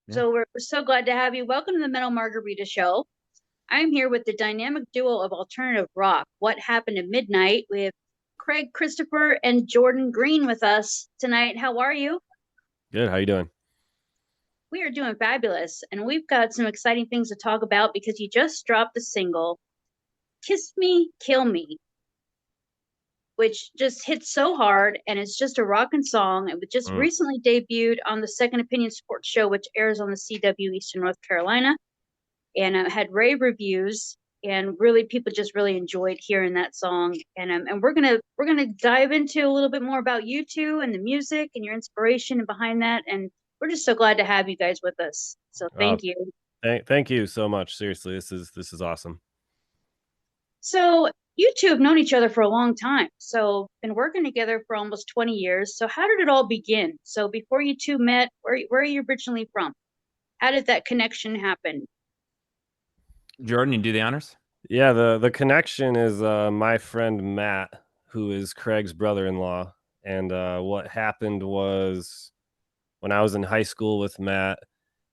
Yeah. So we're so glad to have you. Welcome to the Metal Margarita Show. I'm here with the dynamic duo of alternative rock. What happened at midnight with Craig Christopher and Jordan Green with us tonight. How are you? Good. How you doing? We are doing fabulous, and we've got some exciting things to talk about because you just dropped the single "Kiss Me, Kill Me," which just hit so hard, and it's just a rockin' song. It was just Mm. recently debuted on the Second Opinion Sports Show, which airs on the CW Eastern North Carolina. And had rave reviews, and really people just really enjoyed hearing that song. And we're gonna dive into a little bit more about you two and the music and your inspiration and behind that. And we're just so glad to have you guys with us. So Oh, thank you. thank you so much. Seriously, this is awesome. So you two have known each other for a long time. So been working together for almost 20 years. So how did it all begin? So before you two met, where are you originally from? How did that connection happen? Jordan, you do the honors? Yeah, the connection is my friend Matt, who is Craig's brother-in-law, and what happened was when I was in high school with Matt,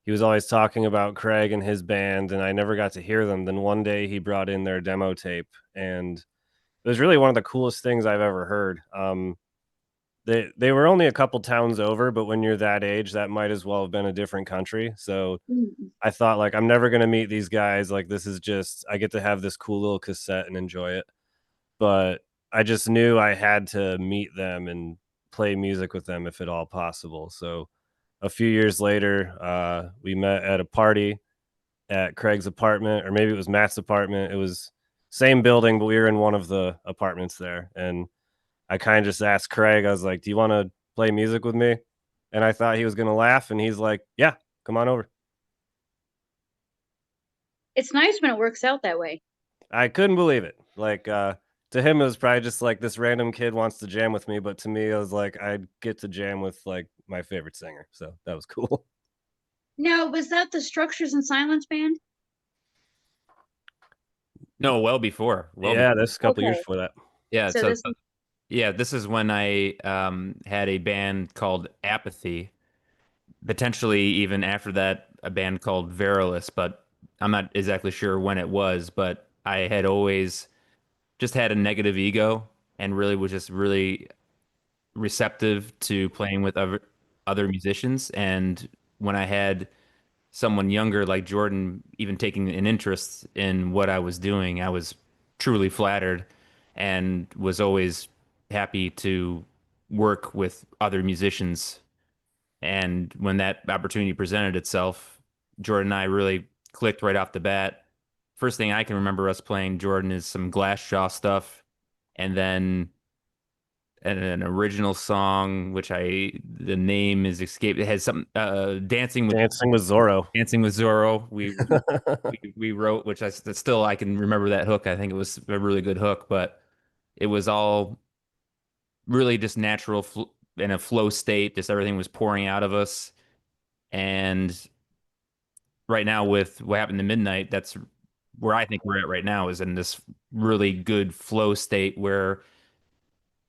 he was always talking about Craig and his band, and I never got to hear them. Then one day he brought in their demo tape, and it was really one of the coolest things I've ever heard. They were only a couple towns over, but when you're that age, that might as well have been a different country. So Mm. I thought like I'm never gonna meet these guys. Like this is just I get to have this cool little cassette and enjoy it. But I just knew I had to meet them and play music with them if at all possible. So a few years later, we met at a party at Craig's apartment, or maybe it was Matt's apartment. It was same building, but we were in one of the apartments there. And I kind of just asked Craig, I was like, "Do you want to play music with me?" And I thought he was gonna laugh, and he's like, "Yeah, come on over." It's nice when it works out that way. I couldn't believe it. Like, to him, it was probably just like this random kid wants to jam with me, but to me, I was like, I'd get to jam with like my favorite singer, so that was cool. Now, was that the Structures and Silence band? No, well before. Well Yeah, before. this a couple years Okay. before that. Yeah, So so this yeah, this is when I had a band called Apathy. Potentially even after that, a band called Verilus, but I'm not exactly sure when it was, but I had always just had a negative ego and really was just really receptive to playing with other musicians. And when I had someone younger like Jordan even taking an interest in what I was doing, I was truly flattered and was always happy to work with other musicians. And when that opportunity presented itself, Jordan and I really clicked right off the bat. First thing I can remember us playing Jordan is some Glassjaw stuff, and then an original song, which the name is escaped. It has some Dancing with Zorro. Dancing with Zorro. We wrote, which still I can remember that hook. I think it was a really good hook, but it was all really just natural in a flow state. Just everything was pouring out of us. And right now, with what happened to Midnight, that's where I think we're at right now, is in this really good flow state where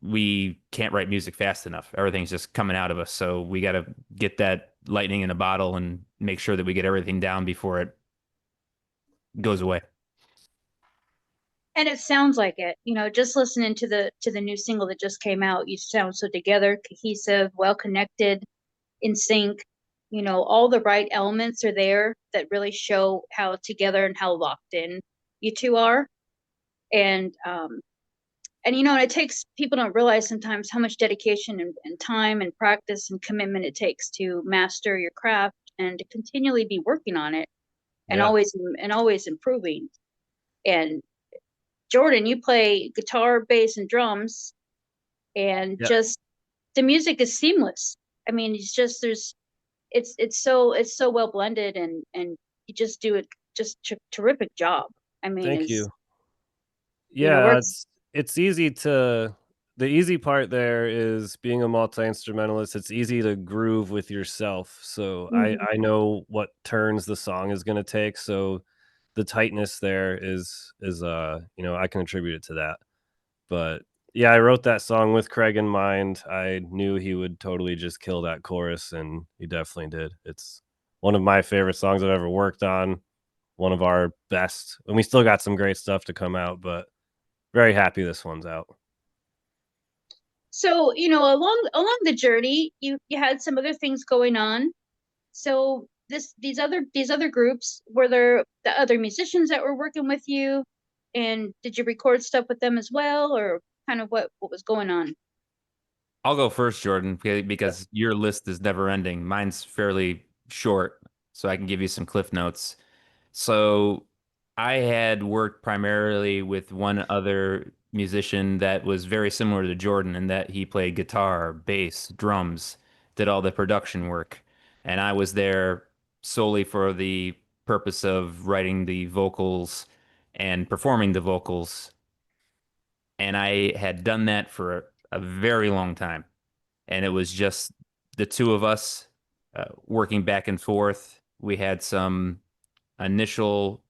we can't write music fast enough. Everything's just coming out of us. So we got to get that lightning in a bottle and make sure that we get everything down before it goes away. and it sounds like it. Just listening to the new single that just came out, you sound so together, cohesive, well connected, in sync. All the right elements are there that really show how together and how locked in you two are. And it takes people don't realize sometimes how much dedication and time and practice and commitment it takes to master your craft and to continually be working on it and Yeah. always improving. And Jordan, you play guitar, bass, and drums, and Yeah. just the music is seamless. I mean, it's just there's it's so well blended, and you just do it just terrific job. I mean, Thank is you. Yeah, we're it's easy to the easy part there is being a multi-instrumentalist, it's easy to groove with yourself. So Mhm. I know what turns the song is gonna take, so the tightness there is I can attribute it to that. But yeah, I wrote that song with Craig in mind. I knew he would totally just kill that chorus, and he definitely did. one of my favorite songs I've ever worked on, one of our best, and we still got some great stuff to come out, but very happy this one's out. So, along the journey, you had some other things going on. So these other groups, were there the other musicians that were working with you, and did you record stuff with them as well, or kind of what was going on? I'll go first, Jordan, because your list is never ending. Mine's fairly short, so I can give you some cliff notes. So I had worked primarily with one other musician that was very similar to Jordan in that he played guitar, bass, drums, did all the production work. And I was there solely for the purpose of writing the vocals and performing the vocals. And I had done that for a very long time. And it was just the two of us working back and forth. We had some initial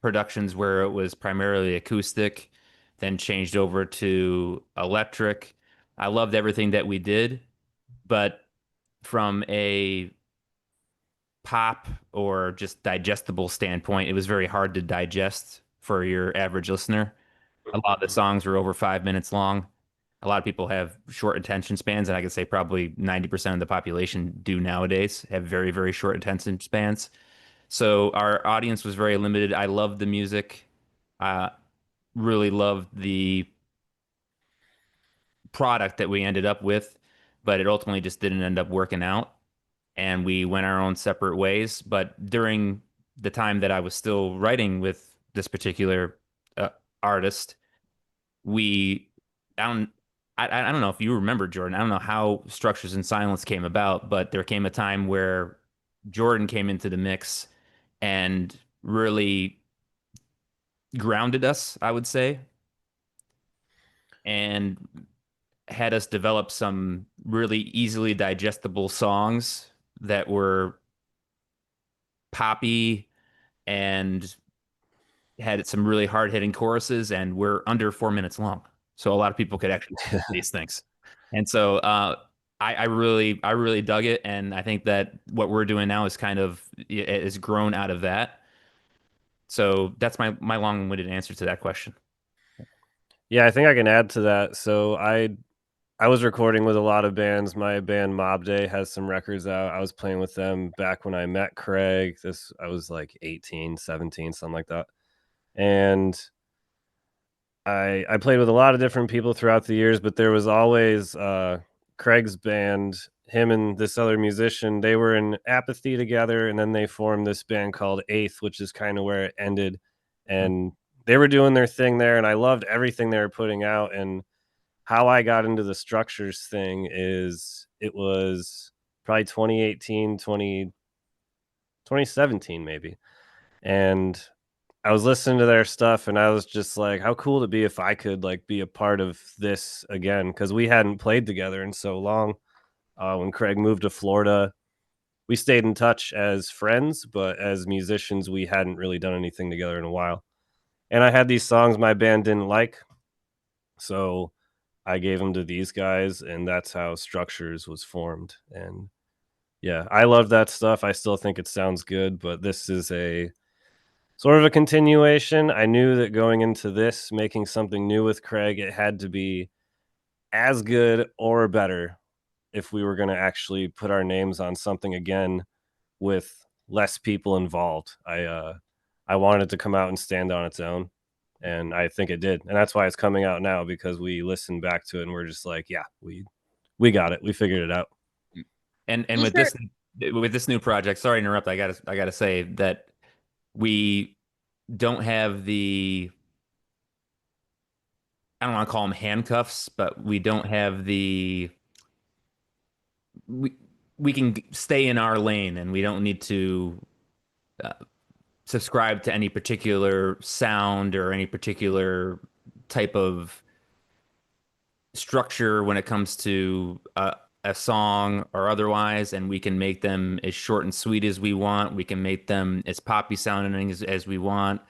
productions where it was primarily acoustic, then changed over to electric. I loved everything that we did, but from a pop or just digestible standpoint, it was very hard to digest for your average listener. A lot of the songs were over 5 minutes long. A lot of people have short attention spans, and I could say probably 90% of the population do nowadays have very, very short attention spans. So our audience was very limited. I loved the music. I really loved the product that we ended up with, but it ultimately just didn't end up working out. And we went our own separate ways. But during the time that I was still writing with this particular uh, artist, we, I don't, I don't know if you remember, Jordan. I don't know how Structures in Silence came about, but there came a time where Jordan came into the mix and really grounded us, I would say, and had us develop some really easily digestible songs that were poppy and had some really hard hitting choruses and were under 4 minutes long. So a lot of people could actually listen to these things. And so I really dug it. And I think that what we're doing now is kind of is grown out of that. So that's my long-winded answer to that question. Yeah, I think I can add to that. So I was recording with a lot of bands. My band Mob Day has some records out. I was playing with them back when I met Craig. I was like 18, 17, something like that. And I played with a lot of different people throughout the years, but there was always Craig's band, him and this other musician. They were in Apathy together, and then they formed this band called Eighth, which is kind of where it ended. And they were doing their thing there, and I loved everything they were putting out. And how I got into the Structures thing is it was probably 2018, 2017 maybe. And I was listening to their stuff and I was just like, how cool it'd be if I could like be a part of this again, because we hadn't played together in so long. When Craig moved to Florida, we stayed in touch as friends, but as musicians, we hadn't really done anything together in a while. And I had these songs my band didn't like, so I gave them to these guys, and that's how Structures was formed. And yeah, I love that stuff. I still think it sounds good, but this is a sort of a continuation. I knew that going into this, making something new with Craig, it had to be as good or better if we were going to actually put our names on something again with less people involved. I wanted it to come out and stand on its own, and I think it did. And that's why it's coming out now, because we listened back to it and we're just like, yeah, we got it. We figured it out. And Is there with this new project, sorry to interrupt. I gotta say that we don't have the I don't want to call them handcuffs, but we don't have the we we can stay in our lane and we don't need to uh, subscribe to any particular sound or any particular type of structure when it comes to a song or otherwise, and we can make them as short and sweet as we want. We can make them as poppy sounding as we want.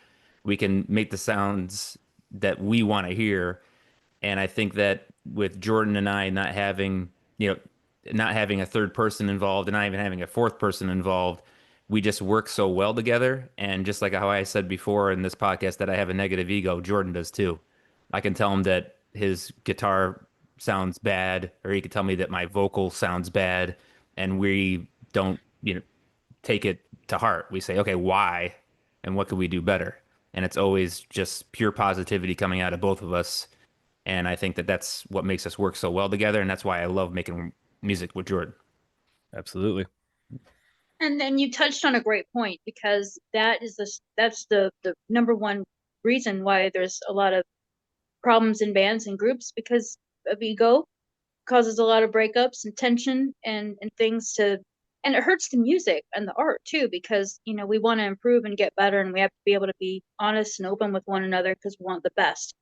We can make the sounds that we want to hear. And I think that with Jordan and I not having, not having a third person involved and not even having a fourth person involved, we just work so well together. And just like how I said before in this podcast that I have a negative ego, Jordan does too. I can tell him that his guitar sounds bad, or he can tell me that my vocal sounds bad, and we don't, take it to heart. We say, okay, why, and what could we do better? And it's always just pure positivity coming out of both of us. And I think that that's what makes us work so well together, and that's why I love making music with Jordan. Absolutely. And then you touched on a great point, because that's the number one reason why there's a lot of problems in bands and groups, because of ego. Causes a lot of breakups and tension and things and it hurts the music and the art too, because we want to improve and get better, and we have to be able to be honest and open with one another, because we want the best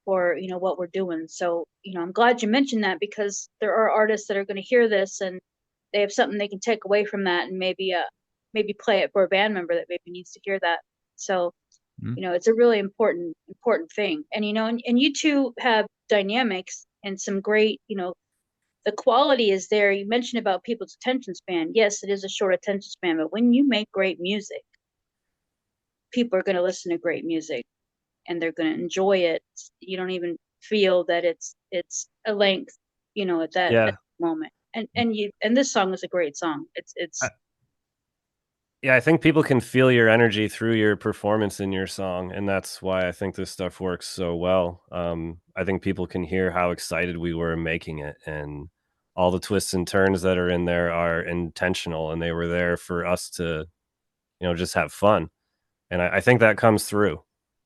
for what we're doing. So I'm glad you mentioned that, because there are artists that are going to hear this and they have something they can take away from that, and maybe play it for a band member that maybe needs to hear that. So it's a really important thing. And and you two have dynamics and some great, the quality is there. You mentioned about people's attention span. Yes, it is a short attention span, but when you make great music, people are going to listen to great music and they're going to enjoy it. You don't even feel that it's a length, at that moment. And this song is a great song. It's Yeah, I think people can feel your energy through your performance in your song, and that's why I think this stuff works so well. I think people can hear how excited we were making it, and all the twists and turns that are in there are intentional, and they were there for us to, just have fun. And I think that comes through,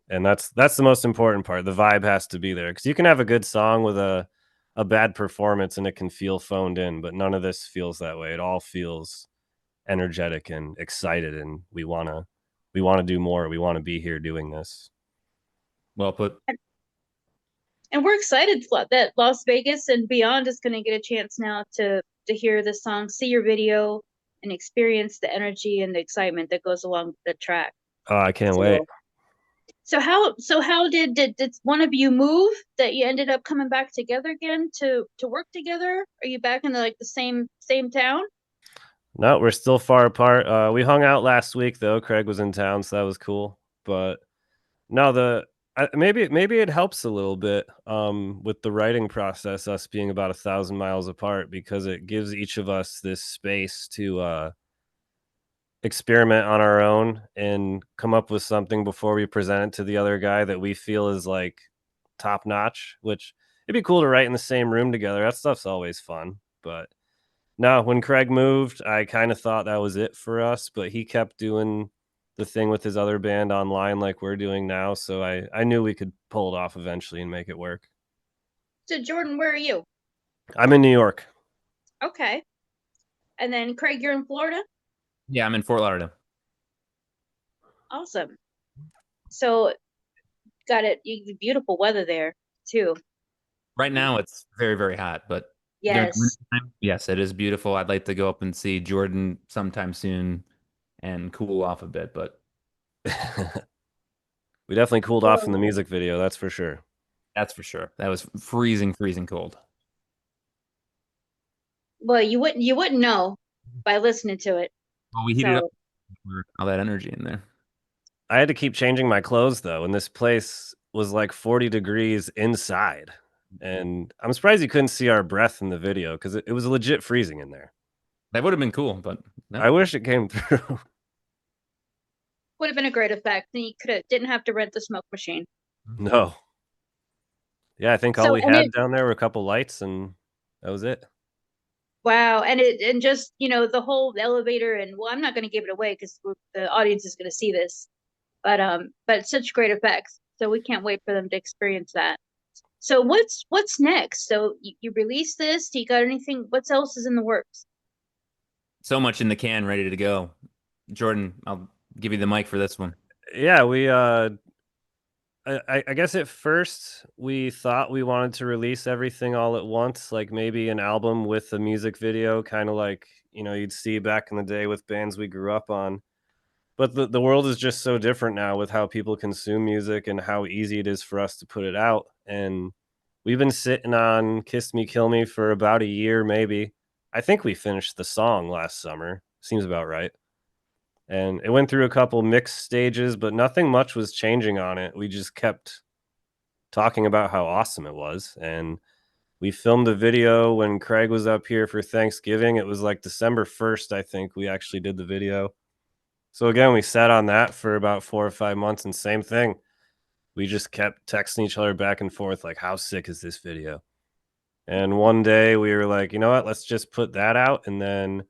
and that's the most important part. The vibe has to be there, because you can have a good song with a bad performance, and it can feel phoned in, but none of this feels that way. It all feels energetic and excited, and we want to do more. We want to be here doing this. Well put. And we're excited that Las Vegas and beyond is going to get a chance now to hear this song, see your video, and experience the energy and the excitement that goes along with the track. Oh, I can't wait. So how did one of you move that you ended up coming back together again to work together? Are you back in the same town? No, we're still far apart. We hung out last week though. Craig was in town, so that was cool. But no, maybe it helps a little bit with the writing process, us being about 1,000 miles apart, because it gives each of us this space to experiment on our own and come up with something before we present it to the other guy that we feel is like top notch. Which it'd be cool to write in the same room together. That stuff's always fun. But no, when Craig moved, I kind of thought that was it for us, but he kept doing the thing with his other band online like we're doing now, so I knew we could pull it off eventually and make it work. So Jordan, where are you? I'm in New York. Okay. And then Craig, you're in Florida? Yeah, I'm in Fort Lauderdale. Awesome. So got it. Beautiful weather there too. Right now it's very, very hot, but yes, yes, it is beautiful. I'd like to go up and see Jordan sometime soon and cool off a bit, but we definitely cooled off in the music video, that's for sure. That's for sure. That was freezing cold. Well, you wouldn't know by listening to it. Well, we heated up all that energy in there. I had to keep changing my clothes though, and this place was like 40 degrees inside. And I'm surprised you couldn't see our breath in the video, because it was legit freezing in there. That would have been cool, but no. I wish it came through. Would have been a great effect. And you didn't have to rent the smoke machine. No. Yeah, I think all we had down there were a couple lights, and that was it. Wow. And just, the whole elevator, and well, I'm not going to give it away because the audience is going to see this, but such great effects. So we can't wait for them to experience that. So what's next? So you released this. Do you got anything? What else is in the works? So much in the can, ready to go. Jordan, I'll give you the mic for this one. Yeah, we I guess at first we thought we wanted to release everything all at once, like maybe an album with a music video, kind of like, you'd see back in the day with bands we grew up on. But the world is just so different now with how people consume music and how easy it is for us to put it out. And we've been sitting on Kiss Me, Kill Me for about a year, maybe. I think we finished the song last summer. Seems about right. and it went through a couple mixed stages, but nothing much was changing on it. We just kept talking about how awesome it was, and we filmed a video when Craig was up here for Thanksgiving. It was like December 1st, I think we actually did the video. So again, we sat on that for about 4 or 5 months, and same thing. We just kept texting each other back and forth like, how sick is this video? And one day we were like, you know what, let's just put that out, and then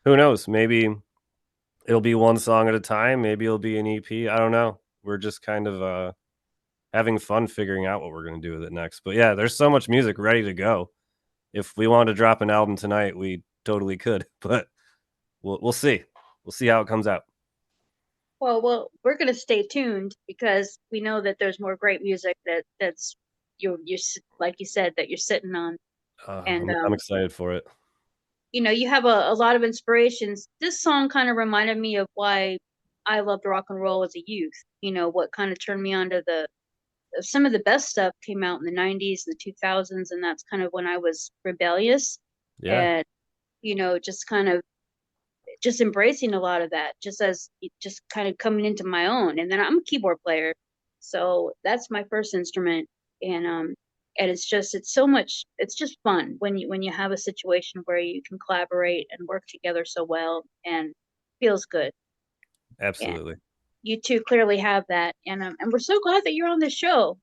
who knows, maybe it'll be one song at a time, maybe it'll be an EP. I don't know. We're just kind of having fun figuring out what we're going to do with it next. But yeah, there's so much music ready to go. If we wanted to drop an album tonight, we totally could, but we'll see. We'll see how it comes out. Well, we're gonna stay tuned because we know that there's more great music that's you like you said that you're sitting on, and I'm excited for it. you have a lot of inspirations. This song kind of reminded me of why I loved rock and roll as a youth. What kind of turned me on to some of the best stuff came out in the 90s, the 2000s, and that's kind of when I was rebellious. Yeah. And just kind of just embracing a lot of that, just kind of coming into my own. And then I'm a keyboard player, so that's my first instrument. And it's just fun when you have a situation where you can collaborate and work together so well, and feels good. Absolutely. And you two clearly have that, and we're so glad that you're on this show.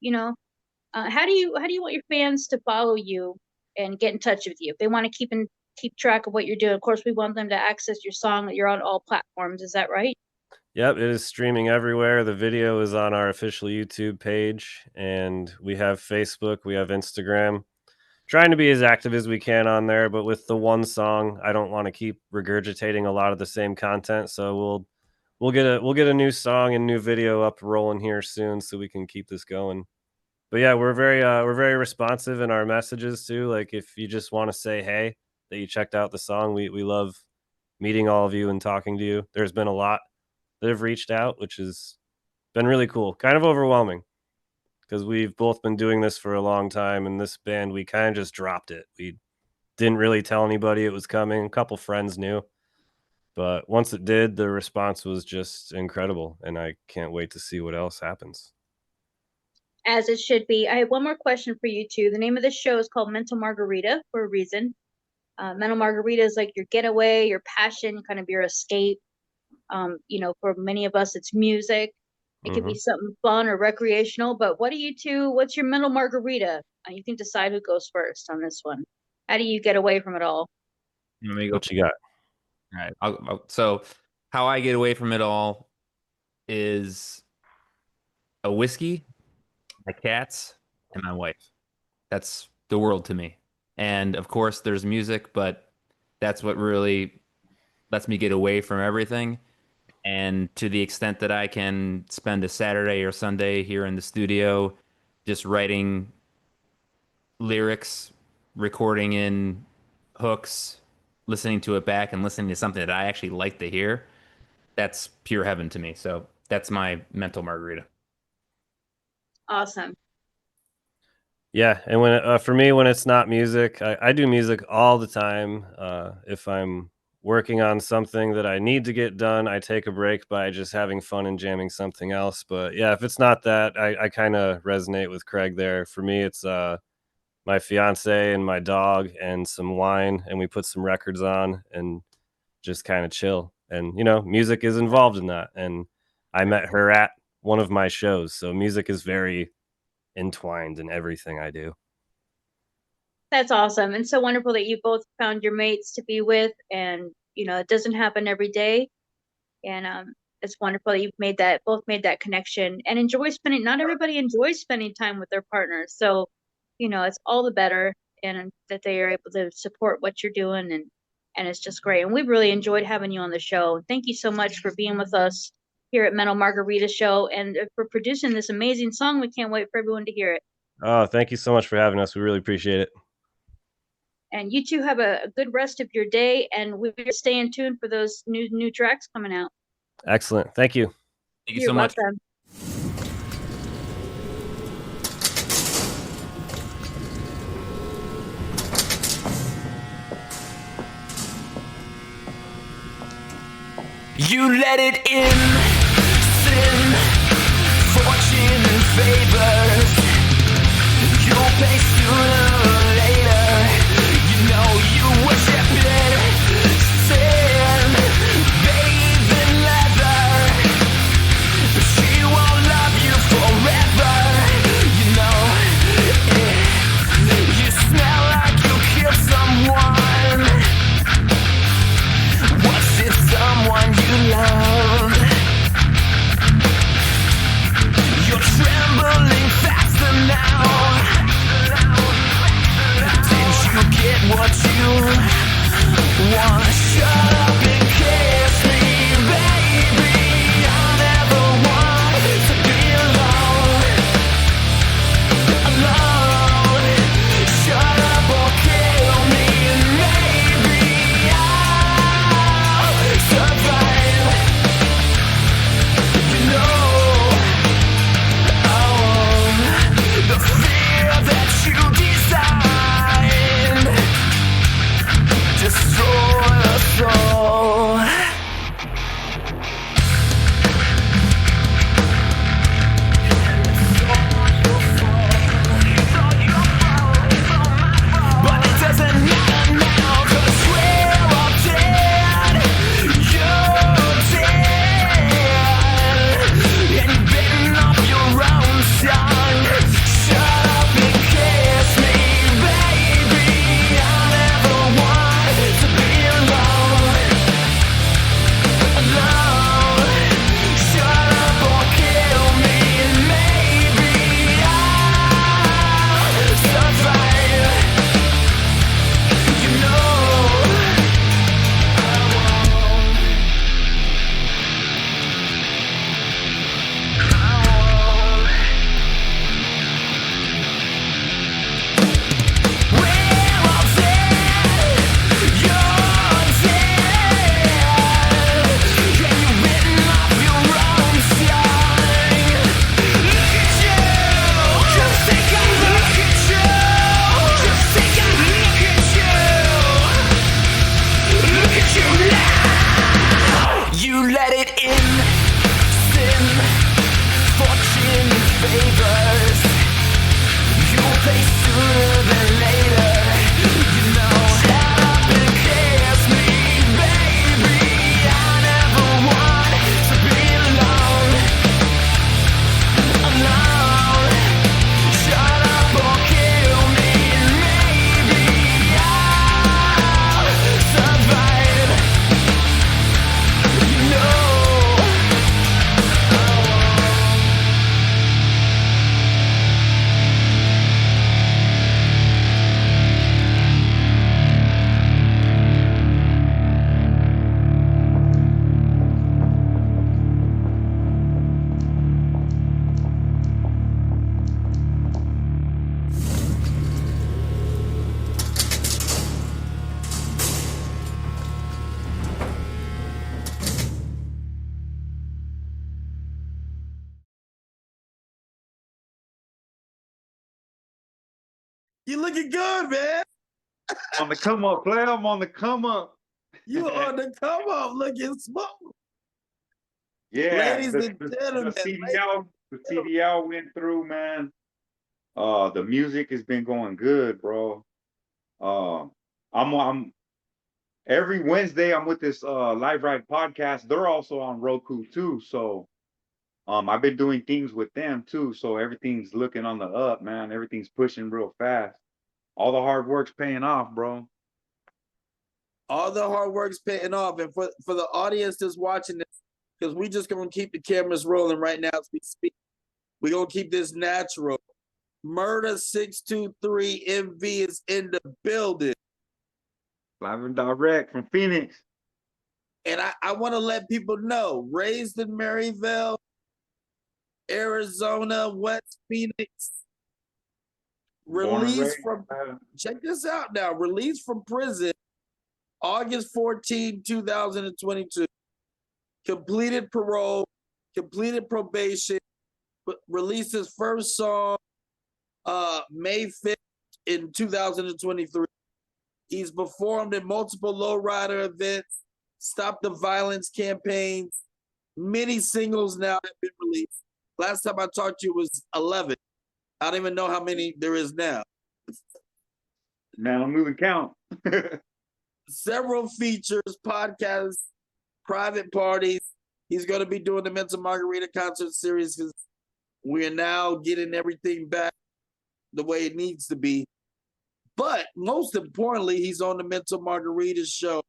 How do you want your fans to follow you and get in touch with you if they want to keep track of what you're doing? Of course, we want them to access your song. You're on all platforms. Is that right? Yep, it is streaming everywhere. The video is on our official YouTube page, and we have Facebook, we have Instagram. Trying to be as active as we can on there, but with the one song, I don't want to keep regurgitating a lot of the same content. So we'll get a new song and new video up rolling here soon, so we can keep this going. But yeah, we're very responsive in our messages too. Like if you just want to say hey that you checked out the song, we love meeting all of you and talking to you. There's been a lot that have reached out, which has been really cool. Kind of overwhelming because we've both been doing this for a long time, and this band we kind of just dropped it. We didn't really tell anybody it was coming. A couple friends knew, but once it did, the response was just incredible, and I can't wait to see what else happens. As it should be. I have one more question for you two. The name of this show is called Mental Margarita for a reason. Mental Margarita is like your getaway, your passion, kind of your escape. For many of us, it's music. It could be something fun or recreational. But what's your mental margarita? You can decide who goes first on this one. How do you get away from it all? Let me go. What you got? All right. So how I get away from it all is a whiskey, my cats, and my wife. That's the world to me. And of course, there's music, but that's what really lets me get away from everything. And to the extent that I can spend a Saturday or Sunday here in the studio just writing lyrics, recording in hooks, listening to it back and listening to something that I actually like to hear, that's pure heaven to me. So that's my mental margarita. Awesome. Yeah, and when for me, when it's not music, I do music all the time. If I'm working on something that I need to get done, I take a break by just having fun and jamming something else. But yeah, if it's not that, I kind of resonate with Craig there. For me, it's my fiance and my dog and some wine, and we put some records on and just kind of chill. And music is involved in that. And I met her at one of my shows, so music is very entwined in everything I do. That's awesome. And so wonderful that you both found your mates to be with. And, it doesn't happen every day. And it's wonderful that you've both made that connection and not everybody enjoys spending time with their partners. So, it's all the better, and that they are able to support what you're doing. And it's just great. And we've really enjoyed having you on the show. Thank you so much for being with us here at Mental Margarita Show and for producing this amazing song. We can't wait for everyone to hear it. Oh, thank you so much for having us. We really appreciate it. And you two have a good rest of your day, and we're staying tuned for those new tracks coming out. Excellent. Thank you. Thank you so much. Welcome. You let it in, sin, fortune and favors. You'll pay sooner or later. You know you worship it, sin, bathe in leather. But she won't love you forever. You know, you smell like you killed someone. Was it someone you love? You're trembling faster now. Did you get what you want? Shut up and kiss me, baby. I never want to be alone. Alone. Shut up or kill me, and maybe I'll survive. You know, the fear that you design destroy us all. But it doesn't matter now, 'cause we're all dead. You're dead. And you've bitten off your own tongue. Shut up and kiss me, baby. I never want to be alone. Alone. Shut up or kill me, and maybe I'll survive. You know I won't. We're all dead. You're dead. And you've written off your own tongue. Look at you. Just take a look at you. Just take a look at you. Look at you now. You let it in, sin, fortune and favors. You'll pay sooner than later. You know, shut up and kiss me, baby. I never want to be alone. Alone. Shut up or kill me, and maybe I'll survive. You know I won't. You looking good, man. On the come up, player. I'm on the come up. You on the come up looking smooth. Yeah, Ladies the, and the, gentlemen, the CDL went through, man. The music has been going good, bro. I'm every Wednesday I'm with this Live Ride podcast. They're also on Roku too, so I've been doing things with them too. So everything's looking on the up, man. Everything's pushing real fast. All the hard work's paying off, bro. all the hard work's paying off. And for the audience that's watching this, because we just gonna keep the cameras rolling right now as we speak. We're gonna keep this natural. Murda623MV is in the building. Live and direct from Phoenix. And I want to let people know, raised in Maryville, Arizona, West Phoenix, released from, check this out now, released from prison August 14, 2022, completed parole, completed probation, released his first song May 5th in 2023. He's performed in multiple lowrider events, Stop the Violence campaigns. Many singles now have been released. Last time I talked to you was 11. I don't even know how many there is now. Man, I'm losing count. Several features, podcasts, private parties. He's going to be doing the Mental Margarita concert series because we're now getting everything back the way it needs to be. But most importantly, he's on the Mental Margarita show.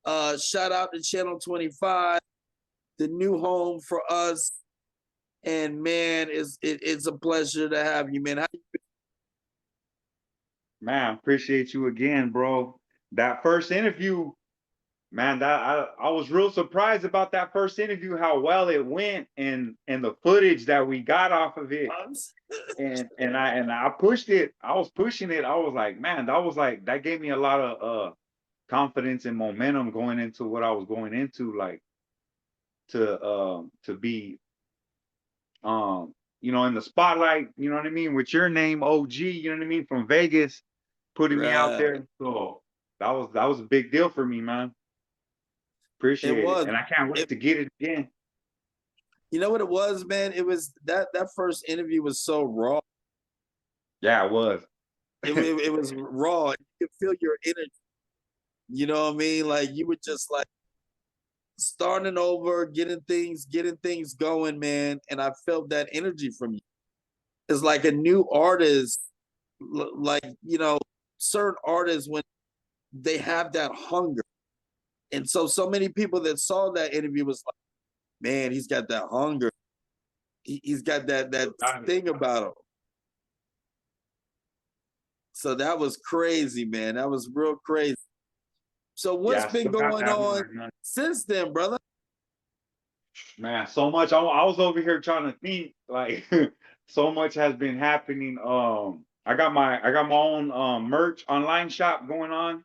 Shout out to Channel 25, the new home for us. And man, it's a pleasure to have you, man. How you been? Man, appreciate you again, bro. That first interview, man, that I was real surprised about that first interview, how well it went, and the footage that we got off of it. and I pushed it. I was pushing it. I was like, man, that gave me a lot of confidence and momentum going into what I was going into, like to be in the spotlight, you know what I mean, with your name, OG, you know what I mean, from Vegas, putting me out there. So that was a big deal for me, man. Appreciate it. And I can't wait to get it again. You know what it was, man? It was that first interview was so raw. Yeah, it was. It was raw. You could feel your energy. You know what I mean? Like you were just like starting over, getting things going, man. And I felt that energy from you. It's like a new artist, like, certain artists when they have that hunger. And so many people that saw that interview was like, man, he's got that hunger. He's got that thing about him. So that was crazy, man. That was real crazy. So what's been going on since then, brother? Man, so much. I was over here trying to think, like so much has been happening. I got my own merch online shop going on.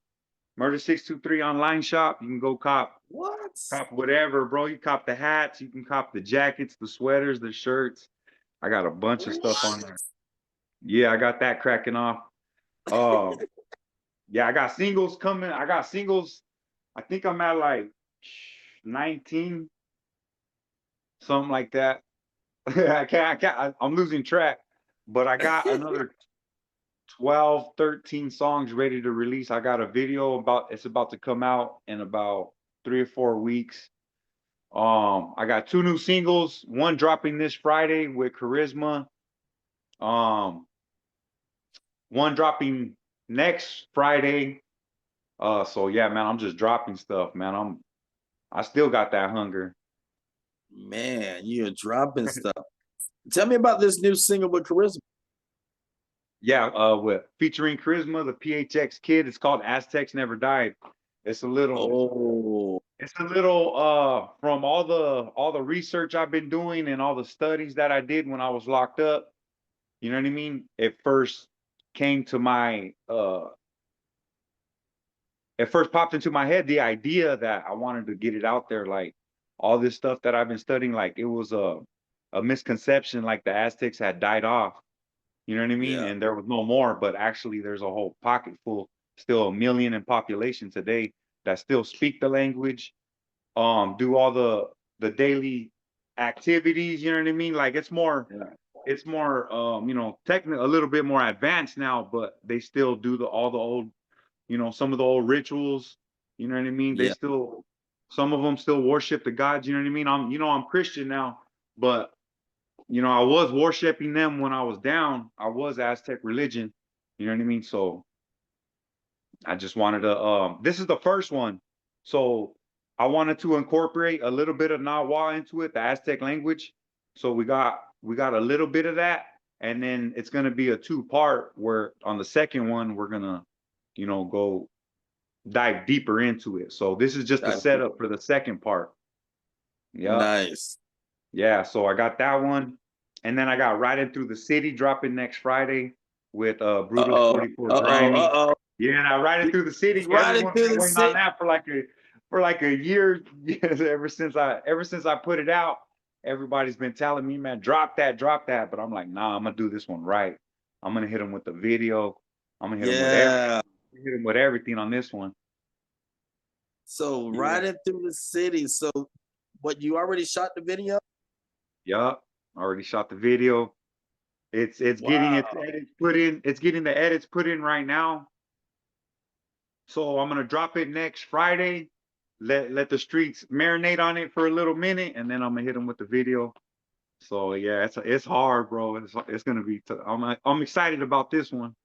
Murda623 online shop. You can go cop whatever, bro. You cop the hats, you can cop the jackets, the sweaters, the shirts. I got a bunch of stuff on there. Yeah, I got that cracking off. Yeah, I got singles coming. I got singles. I think I'm at like 19, something like that. I'm losing track, but I got another 12, 13 songs ready to release. I got a video it's about to come out in about 3 or 4 weeks. I got 2 new singles, one dropping this Friday with Charisma. One dropping next Friday. So yeah, man, I'm just dropping stuff, man. I still got that hunger. Man, you're dropping stuff. Tell me about this new single with Charisma. Yeah, with featuring Charisma, the PHX kid. It's called Aztecs Never Died. It's a little from all the research I've been doing and all the studies that I did when I was locked up. You know what I mean? It first popped into my head the idea that I wanted to get it out there, like all this stuff that I've been studying, like it was a misconception, like the Aztecs had died off. You know what I mean? Yeah. And there was no more, but actually there's a whole pocket full, still 1 million in population today that still speak the language, do all the daily activities, you know what I mean? Like it's more technical, a little bit more advanced now, but they still do all the old, some of the old rituals, you know what I mean? Yeah. Some of them still worship the gods, you know what I mean? I'm Christian now, but I was worshiping them when I was down. I was Aztec religion, you know what I mean? So I just wanted to, this is the first one. So I wanted to incorporate a little bit of Nahuatl into it, the Aztec language. So we got a little bit of that. And then it's going to be a 2-part where on the second one, we're going to, go dive deeper into it. So this is just a setup for the second part. Yeah. Nice. Yeah, so I got that one. And then I got Riding Through the City dropping next Friday with Brutal 44 Grimy. Yeah, now Riding Through the City. Riding Through the City. On that for like a year. Yes, ever since I put it out, everybody's been telling me, man, drop that. But I'm like, nah, I'm gonna do this one right. I'm gonna hit them with the video. I'm gonna hit them with everything on this one. So Yeah. riding through the city. So what, you already shot the video? Yup. Already shot the video. It's getting its Wow. edits put in. It's getting the edits put in right now. So I'm gonna drop it next Friday. Let the streets marinate on it for a little minute, and then I'm gonna hit them with the video. So yeah, it's hard, bro. It's gonna be. I'm excited about this one.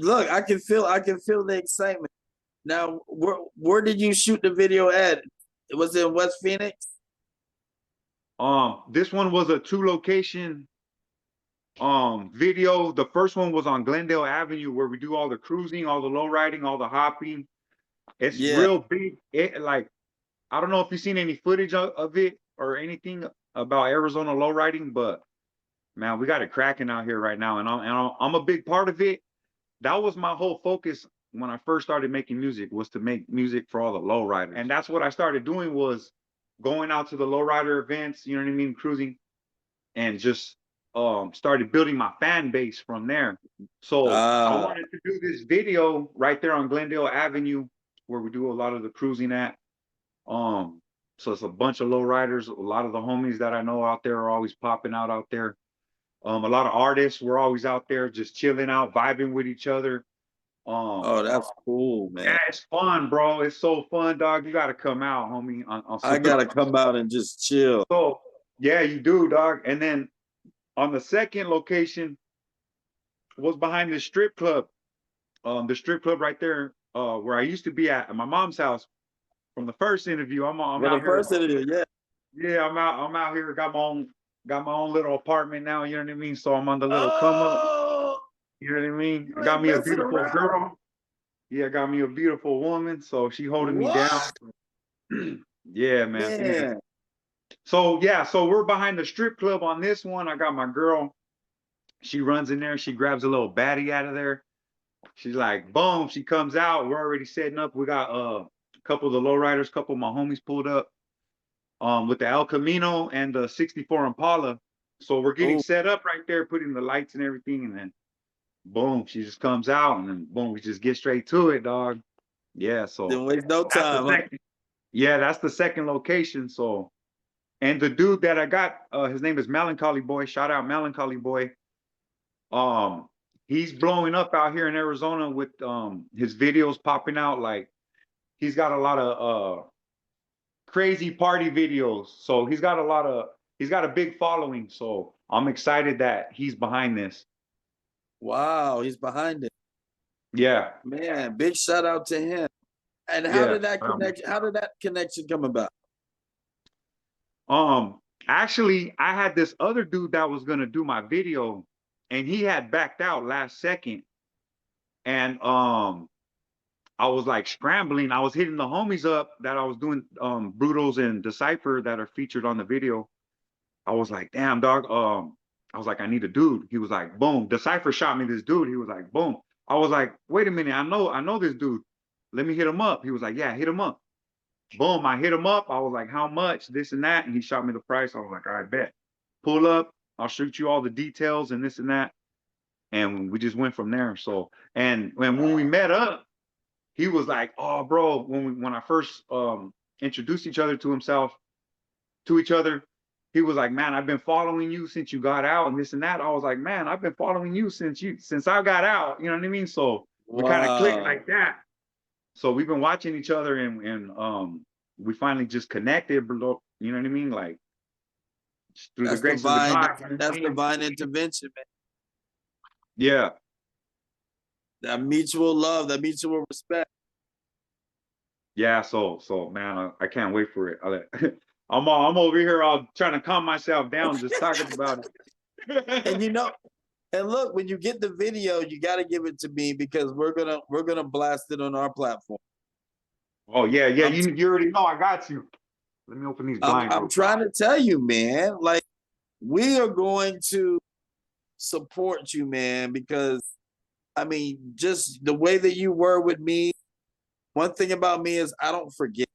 Look, I can feel the excitement. Now, where did you shoot the video at? Was it in West Phoenix? This one was a 2-location video. The first one was on Glendale Avenue, where we do all the cruising, all the low riding, all the hopping. It's real big. Like, I don't know if you've seen any footage of it or anything about Arizona low riding, but man, we got it cracking out here right now, and I'm a big part of it. That was my whole focus when I first started making music, was to make music for all the low riders. And that's what I started doing, was going out to the low rider events, you know what I mean, cruising, and just started building my fan base from there. So I wanted to do this video right there on Glendale Avenue, where we do a lot of the cruising at. So it's a bunch of low riders. A lot of the homies that I know out there are always popping out there. A lot of artists were always out there just chilling out, vibing with each other. Oh, that's cool, man. Yeah, it's fun, bro. It's so fun, dog. You gotta come out, homie. I gotta come out and just chill. So yeah, you do, dog. And then on the second location was behind the strip club. The strip club right there, where I used to be at my mom's house. From the first interview, I'm out here. Yeah. Yeah, I'm out here. Got my own little apartment now. You know what I mean? So I'm on the little come up. You know what I mean? I got me a beautiful girl. Yeah, got me a beautiful woman. So she holding me down. Yeah, man. Yeah. So yeah, so we're behind the strip club on this one. I got my girl. She runs in there. She grabs a little baddie out of there. She's like, boom. She comes out. We're already setting up. We got a couple of the lowriders, couple of my homies pulled up with the El Camino and the 64 Impala. So we're getting set up right there, putting the lights and everything, and then boom, she just comes out, and then boom, we just get straight to it, dog. Yeah, so didn't waste no time. Yeah, that's the second location. So, and the dude that I got, his name is Melancholy Boy. Shout out Melancholy Boy. He's blowing up out here in Arizona with his videos popping out. Like, he's got a lot of crazy party videos. So he's got a big following. So I'm excited that he's behind this. Wow, he's behind it. Yeah. Man, big shout out to him. And how did that connection come about? Actually, I had this other dude that was gonna do my video, and he had backed out last second. And I was like scrambling. I was hitting the homies up that I was doing Brutals and Decipher that are featured on the video. I was like, damn, dog. I was like, I need a dude. He was like, boom. Decipher shot me this dude. He was like, boom. I was like, wait a minute. I know this dude. Let me hit him up. He was like, yeah, hit him up. Boom. I hit him up. I was like, how much? This and that. And he shot me the price. I was like, all right, bet. Pull up. I'll shoot you all the details and this and that. And we just went from there. So, and when we met up, he was like, oh, bro, when I first introduced each other to each other, he was like, man, I've been following you since you got out and this and that. I was like, man, I've been following you since I got out. You know what I mean? So we kind of clicked like that. So we've been watching each other, and we finally just connected, bro. You know what I mean? Like, through the grace of God. That's divine intervention, man. Yeah. That mutual love, that mutual respect. Yeah, so man, I can't wait for it. I'm over here all trying to calm myself down, just talking about it. And and look, when you get the video, you got to give it to me, because we're gonna blast it on our platform. Oh yeah, you already know I got you. Let me open these blinds. I'm trying to tell you, man. Like, we are going to support you, man, because I mean, just the way that you were with me. One thing about me is I don't forget.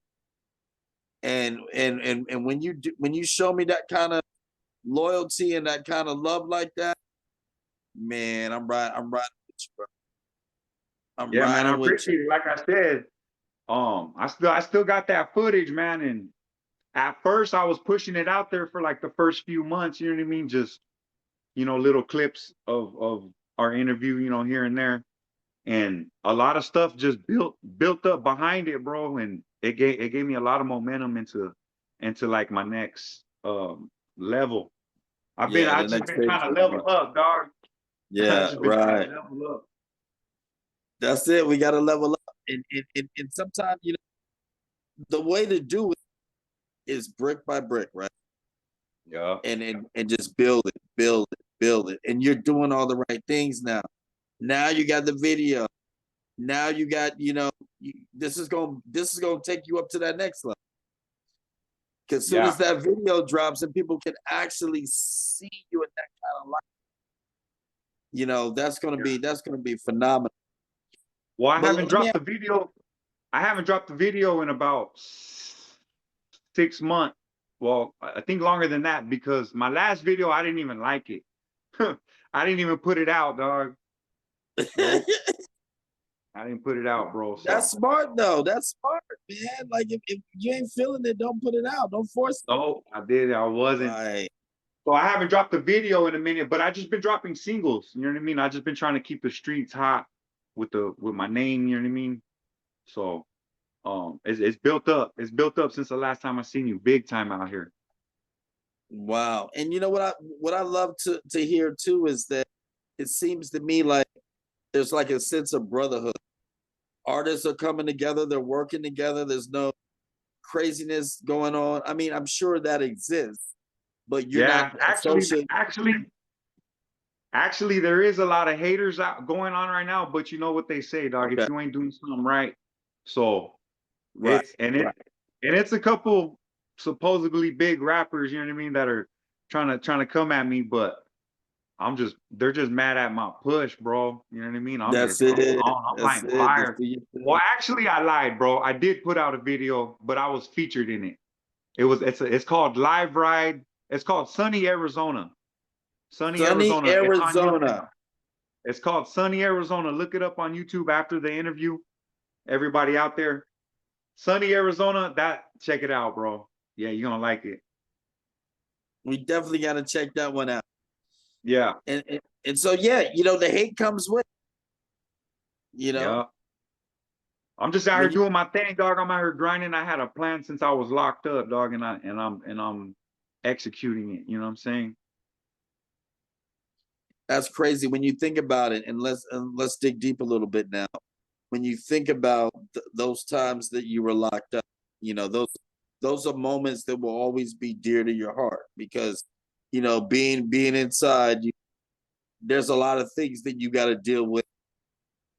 And when you show me that kind of loyalty and that kind of love like that, man, I'm riding with you, bro. I appreciate it. Like I said, I still got that footage, man. And at first I was pushing it out there for like the first few months, you know what I mean? Just, little clips of our interview, here and there. And a lot of stuff just built up behind it, bro. And it gave me a lot of momentum into like my next level. I've the just next been phase. trying to level up, dog. Yeah, Just been trying right. to level up. That's it. We got to level up, and sometimes the way to do it is brick by brick, right? Yeah. And just build it, build it, build it, and you're doing all the right things now. Now you got the video. Now you got this is gonna take you up to that next level. Because as soon as that video drops and people can actually see you in that kind of light, that's gonna be phenomenal. Well, I haven't dropped the video. I haven't dropped the video in about 6 months. Well, I think longer than that, because my last video, I didn't even like it. I didn't even put it out, dog. Nope. I didn't put it out, bro. So. That's smart, though. That's smart, man. Like, if you ain't feeling it, don't put it out. Don't force it. No, I did. I wasn't. Right. So I haven't dropped the video in a minute, but I just been dropping singles. You know what I mean? I just been trying to keep the streets hot with my name. You know what I mean? So, it's built up. It's built up since the last time I seen you, big time out here. Wow. And you know what I love to hear too is that it seems to me like there's like a sense of brotherhood. Artists are coming together, they're working together, there's no craziness going on. I mean, I'm sure that exists, but you're not actually there is a lot of haters going on right now, but you know what they say, dog, okay. If you ain't doing something right. So right. It's a couple supposedly big rappers, you know what I mean, that are trying to come at me, but they're just mad at my push, bro. You know what I mean? I'm lighting fire. Well, actually, I lied, bro. I did put out a video, but I was featured in it. It's called Live Ride. It's called Sunny Arizona. Sunny Arizona. It's called Sunny Arizona. Look it up on YouTube after the interview. Everybody out there, Sunny Arizona. Check it out, bro. Yeah, you're gonna like it. We definitely got to check that one out. Yeah. And so the hate comes with, Yeah. I'm just out here doing my thing, dog. I'm out here grinding. I had a plan since I was locked up, dog, and I'm executing it. You know what I'm saying? That's crazy when you think about it. And let's dig deep a little bit now. When you think about those times that you were locked up, those are moments that will always be dear to your heart, because being inside, there's a lot of things that you got to deal with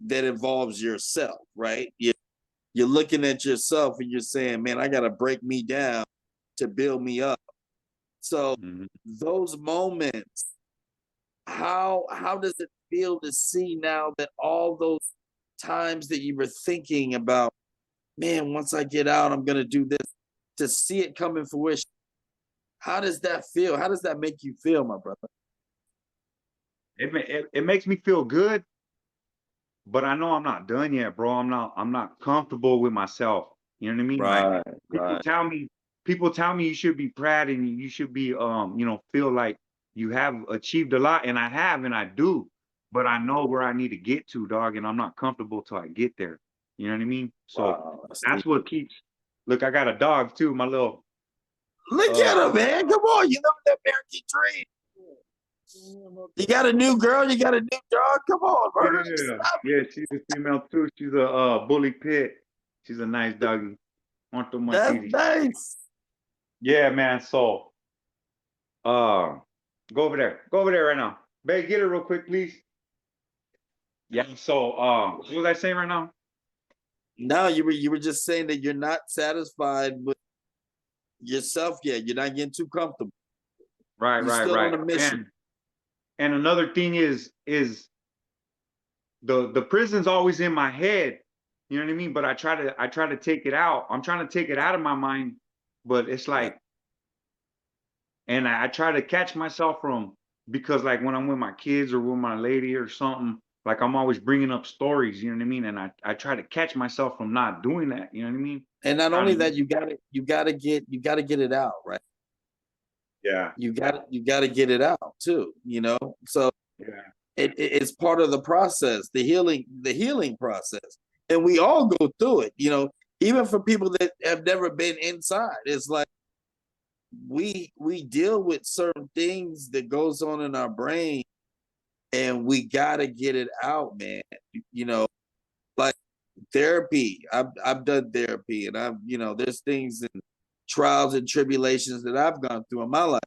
that involves yourself, right? You're looking at yourself and you're saying, man, I got to break me down to build me up. So those moments, how does it feel to see now that all those times that you were thinking about, man, once I get out, I'm going to do this, to see it come in fruition? How does that feel? How does that make you feel, my brother? It makes me feel good, but I know I'm not done yet, bro. I'm not comfortable with myself. You know what I mean? Right. Like, people tell me you should be proud and you should be feel like you have achieved a lot, and I have, and I do, but I know where I need to get to, dog, and I'm not comfortable till I get there. You know what I mean? So that's what keeps. Look, I got a dog too, my little. Look at him, man. Come on. You know that American dream. You got a new girl, you got a new dog. Come on, bro. Yeah, she's a female too. She's a bully pit. She's a nice doggy. That's nice. Yeah, man. So go over there. Go over there right now. Babe, get her real quick, please. Yeah. So what was I saying right now? No, you were just saying that you're not satisfied with yourself yet. You're not getting too comfortable. Right. Still on a mission. And another thing is the prison's always in my head. You know what I mean? But I try to take it out. I'm trying to take it out of my mind, but it's like, and I try to catch myself from, because like when I'm with my kids or with my lady or something, like I'm always bringing up stories, you know what I mean? And I try to catch myself from not doing that, you know what I mean? And not Trying only to- that, you gotta get it out, right? Yeah, You gotta get it out too, you know. So yeah, it's part of the process, the healing process, and we all go through it, you know. Even for people that have never been inside, it's like we deal with certain things that goes on in our brain, and we gotta get it out, man. You know, like therapy. I've done therapy, and I've, you know, there's things and trials and tribulations that I've gone through in my life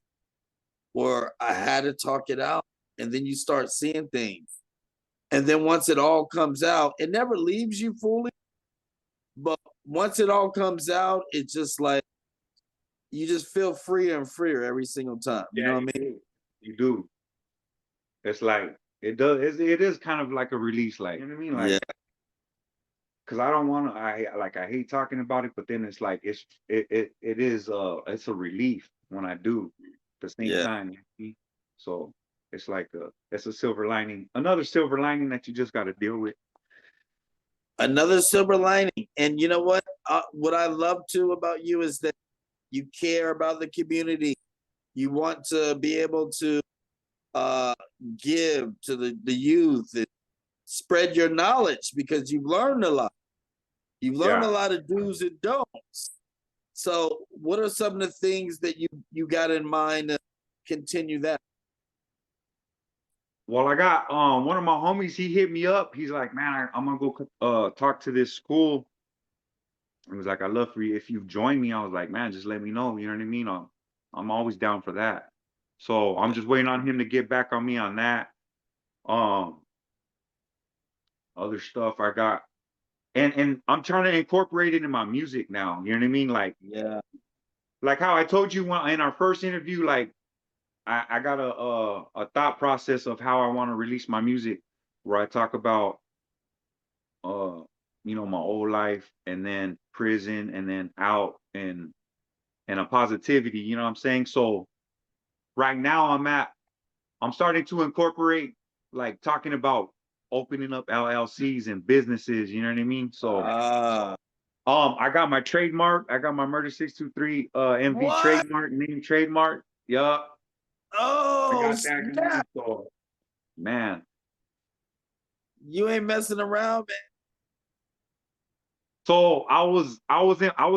where I had to talk it out, and then you start seeing things, and then once it all comes out, it never leaves you fully, but once it all comes out, it's just like you just feel freer and freer every single time. You yeah, know what I mean? you do. It's like it does. It is kind of like a release, like, you know what I mean? Like, Yeah. because I don't want to. I hate talking about it, but then it's like it is it's a relief when I do at the same Yeah. time. You know what I mean? So it's like it's a silver lining, another silver lining that you just got to deal with. Another silver lining. And you know what I love too about you is that you care about the community. You want to be able to give to the youth and spread your knowledge because you've learned a lot. You've learned a Yeah. lot of do's and don'ts. So what are some of the things that you got in mind to continue that? Well, I got one of my homies. He hit me up. He's like, man, I'm gonna go talk to this school. He was like, I'd love for you if you join me. I was like, man, just let me know. You know what I mean? I'm always down for that. So I'm just waiting on him to get back on me on that. Other stuff I got, and I'm trying to incorporate it in my music now. You know what I mean? Yeah. Like how I told you in our first interview, like I got a thought process of how I want to release my music, where I talk about you know, my old life, and then prison, and then out, and a positivity, you know what I'm saying? So right now I'm starting to incorporate, like, talking about opening up LLCs and businesses, you know what I mean? So I got my trademark, I got my Murda623 MV What? trademark, name trademark. Yup. I Oh, got that. snap. So, man. You ain't messing around, man. So I was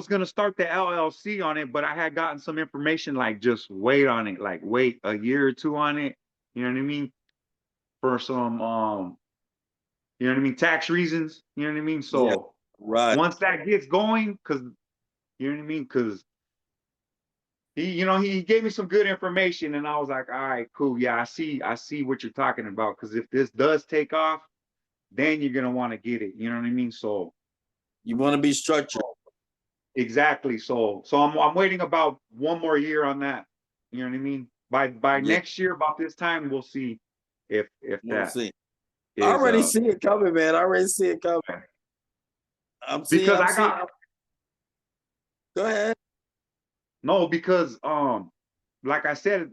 gonna start the LLC on it, but I had gotten some information, like, just wait on it, like wait a year or two on it. You know what I mean? For some you know what I mean, tax reasons. You know what I mean? Yeah. So Right. once that gets going, because you know what I mean, because he gave me some good information, and I was like, all right, cool, yeah, I see what you're talking about. Because if this does take off, then you're gonna want to get it. You know what I mean? So You want to be structured. exactly. So I'm waiting about one more year on that. You know what I mean? By Yeah. next year, about this time, we'll see if We'll that see. is, I already see it coming, man. I already see it coming. I'm seeing. because I'm seeing. Go ahead. because like I said,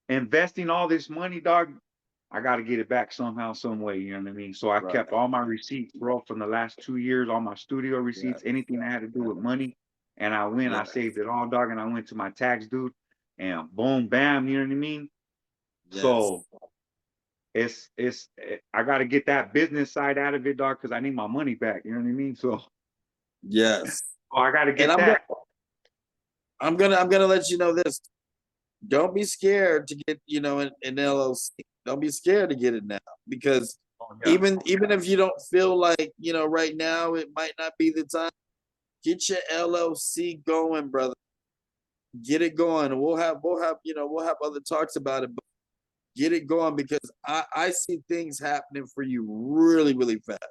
investing all this money, dog, I got to get it back somehow, some way. You know what I mean? So I Right. kept all my receipts, bro, from the last 2 years, all my studio receipts, anything that had to do with money. And I saved it all, dog. And I went to my tax dude, and boom, bam, you know what I mean? Yes. So I got to get that business side out of it, dog, because I need my money back. You know what I mean? So Yes. I got to get And that. I'm gonna let you know this. Don't be scared to get, you know, an LLC. Don't be scared to get it now, because Yeah. even if you don't feel like, you know, right now it might not be the time, get your LLC going, brother. Get it going. And we'll have other talks about it, but get it going, because I see things happening for you really, really fast.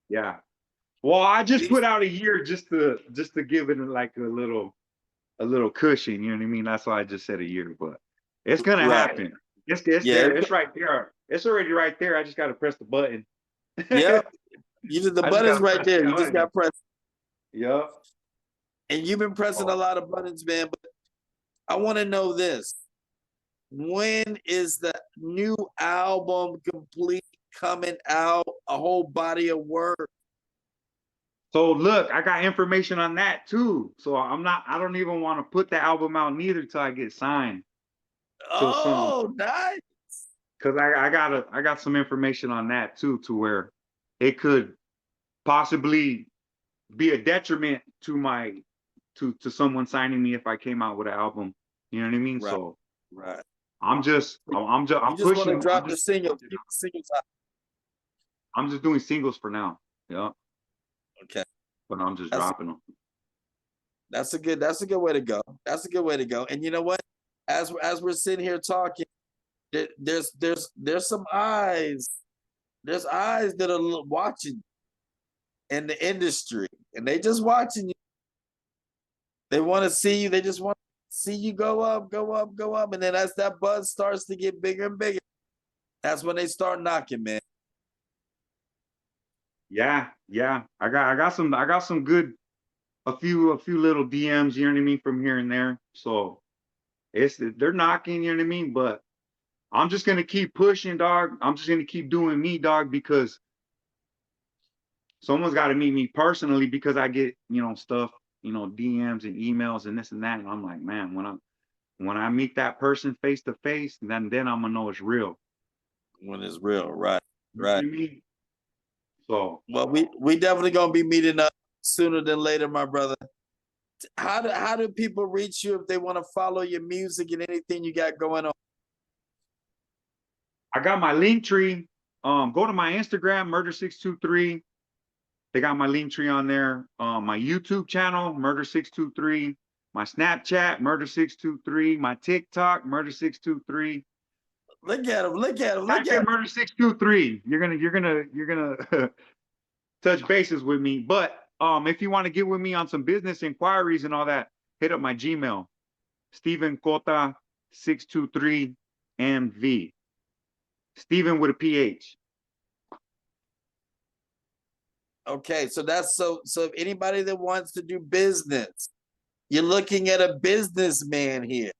Yeah. Well, I just put out a year just to give it like a little cushion, you know what I mean? That's why I just said a year, but it's gonna Right. happen. It's Yeah. there. It's right there. It's already right there. I just gotta press the button. Yep. You did the I just button's gotta right press there. the You just button. got pressed. Yep. And you've been pressing a lot of buttons, man. But I want to know this. When is the new album complete coming out, a whole body of work. So look, I got information on that too. So I don't even want to put the album out neither till I get signed. Oh, nice. Cause I got some information on that too, to where it could possibly be a detriment to to someone signing me if I came out with an album. You know what I mean? Right. So Right. I'm just You just pushing. want to drop I'm the just- singles. Keep the singles out. I'm just doing singles for now. Yeah. Okay. But I'm just That's- dropping them. That's a good way to go. That's a good way to go. And you know what? As we're sitting here talking, there's some eyes. There's eyes that are watching in the industry, and they just watching you. They want to see you. They just want to see you go up, go up, go up, and then as that buzz starts to get bigger and bigger, that's when they start knocking, man. Yeah. I got some good, a few little DMs, you know what I mean, from here and there. So they're knocking, you know what I mean? But I'm just gonna keep pushing, dog. I'm just gonna keep doing me, dog, because someone's got to meet me personally, because I get, stuff, DMs and emails and this and that. And I'm like, man, when I meet that person face to face, then I'm gonna know it's real. When it's real, right? You know what I mean? So Well, we definitely gonna be meeting up sooner than later, my brother. How do people reach you if they want to follow your music and anything you got going on? I got my link tree. Go to my Instagram, Murda623. They got my link tree on there. My YouTube channel, Murda623. My Snapchat, Murda623. My TikTok, Murda623. Look at him! Look at him! Look Type at in him! Murda623. You're gonna touch bases with me. But if you want to get with me on some business inquiries and all that, hit up my Gmail, StevenCota623MV. Steven with a PH. Okay, so that's so if anybody that wants to do business, you're looking at a businessman here.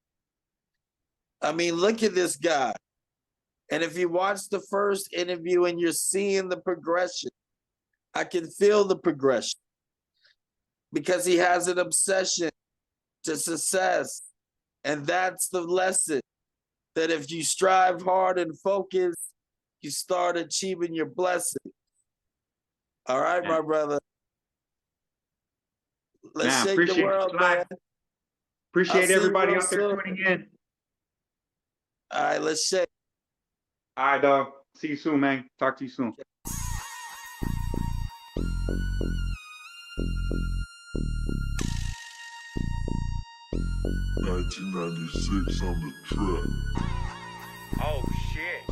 I mean, look at this guy. And if you watch the first interview and you're seeing the progression, I can feel the progression, because he has an obsession to success. And that's the lesson, that if you strive hard and focus, you start achieving your blessing. All right, my brother. Let's shake the world, man. Appreciate everybody out there soon. tuning in. All right, let's shake. All right, dog. See you soon, man. Talk to you soon. 1996 on the track. Oh shit.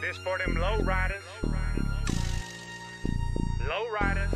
This for them low riders. Low riders.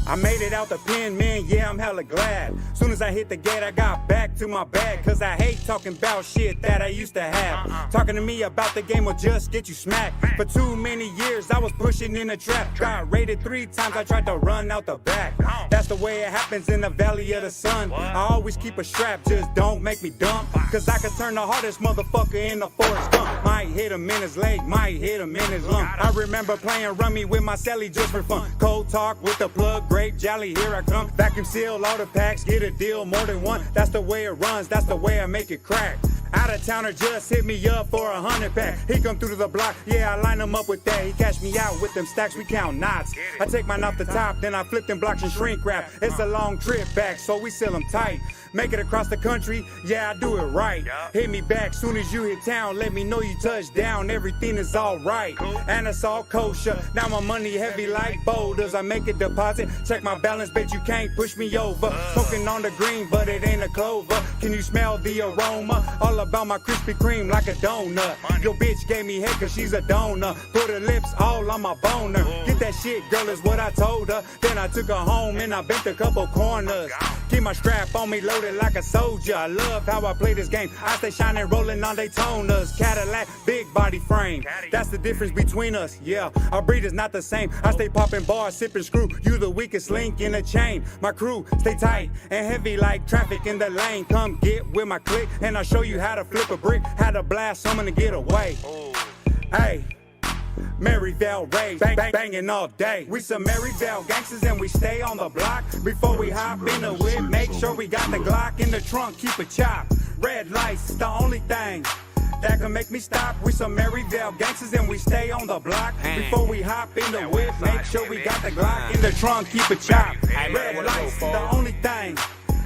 I made it out the pen, man, yeah, I'm hella glad. Soon as I hit the gate, I got back to my bag. Cause I hate talking about shit that I used to have. Talking to me about the game will just get you smacked. For too many years, I was pushing in a trap. Got raided 3 times, I tried to run out the back. That's the way it happens in the valley of the sun. I always keep a strap, just don't make me dump. Cause I could turn the hardest motherfucker in the forest gump. Might hit him in his leg, might hit him in his lung. I remember playing rummy with my celly just for fun. Cold talk with the plug, grape jelly, here I come. Vacuum seal all the packs, get a deal more than one. That's the way it runs, that's the way I make it crack. Out of towner just hit me up for 100 pack. He come through to the block, yeah, I line him up with that. He cash me out with them stacks, we count knots. I take mine off the top, then I flip them blocks and shrink wrap. It's a long trip back, so we seal them tight. Make it across the country, yeah, I do it right. Hit me back soon as you hit town, let me know you touched down. Everything is alright, and it's all kosher. Now my money heavy like boulders. I make a deposit, check my balance, bet you can't push me over. Smoking on the green, but it ain't a clover. Can you smell the aroma? All about my Krispy Kreme like a donut. Your bitch gave me head cause she's a donor. Put her lips all on my boner. Get that shit, girl, is what I told her. Then I took her home and I bent a couple corners. Keep my strap on me loaded like a soldier. I love how I play this game. I stay shining, rolling on Daytonas. Cadillac, big body frame. That's the difference between us, yeah. Our breed is not the same. I stay popping bars, sipping screw. You the weakest link in the chain. My crew stay tight and heavy like traffic in the lane. Come get with my clique and I'll show you how to flip a brick, how to blast someone to get away. Hey. Maryvale Ray, banging all day. We some Maryvale gangsters and we stay on the block. Before we hop in the whip, make sure we got the Glock in the trunk, keep it chopped. Red lights, the only thing that can make me stop. We some Maryvale gangsters and we stay on the block. Before we hop in the whip, make sure we got the Glock in the trunk, keep it chopped. Red lights, the only thing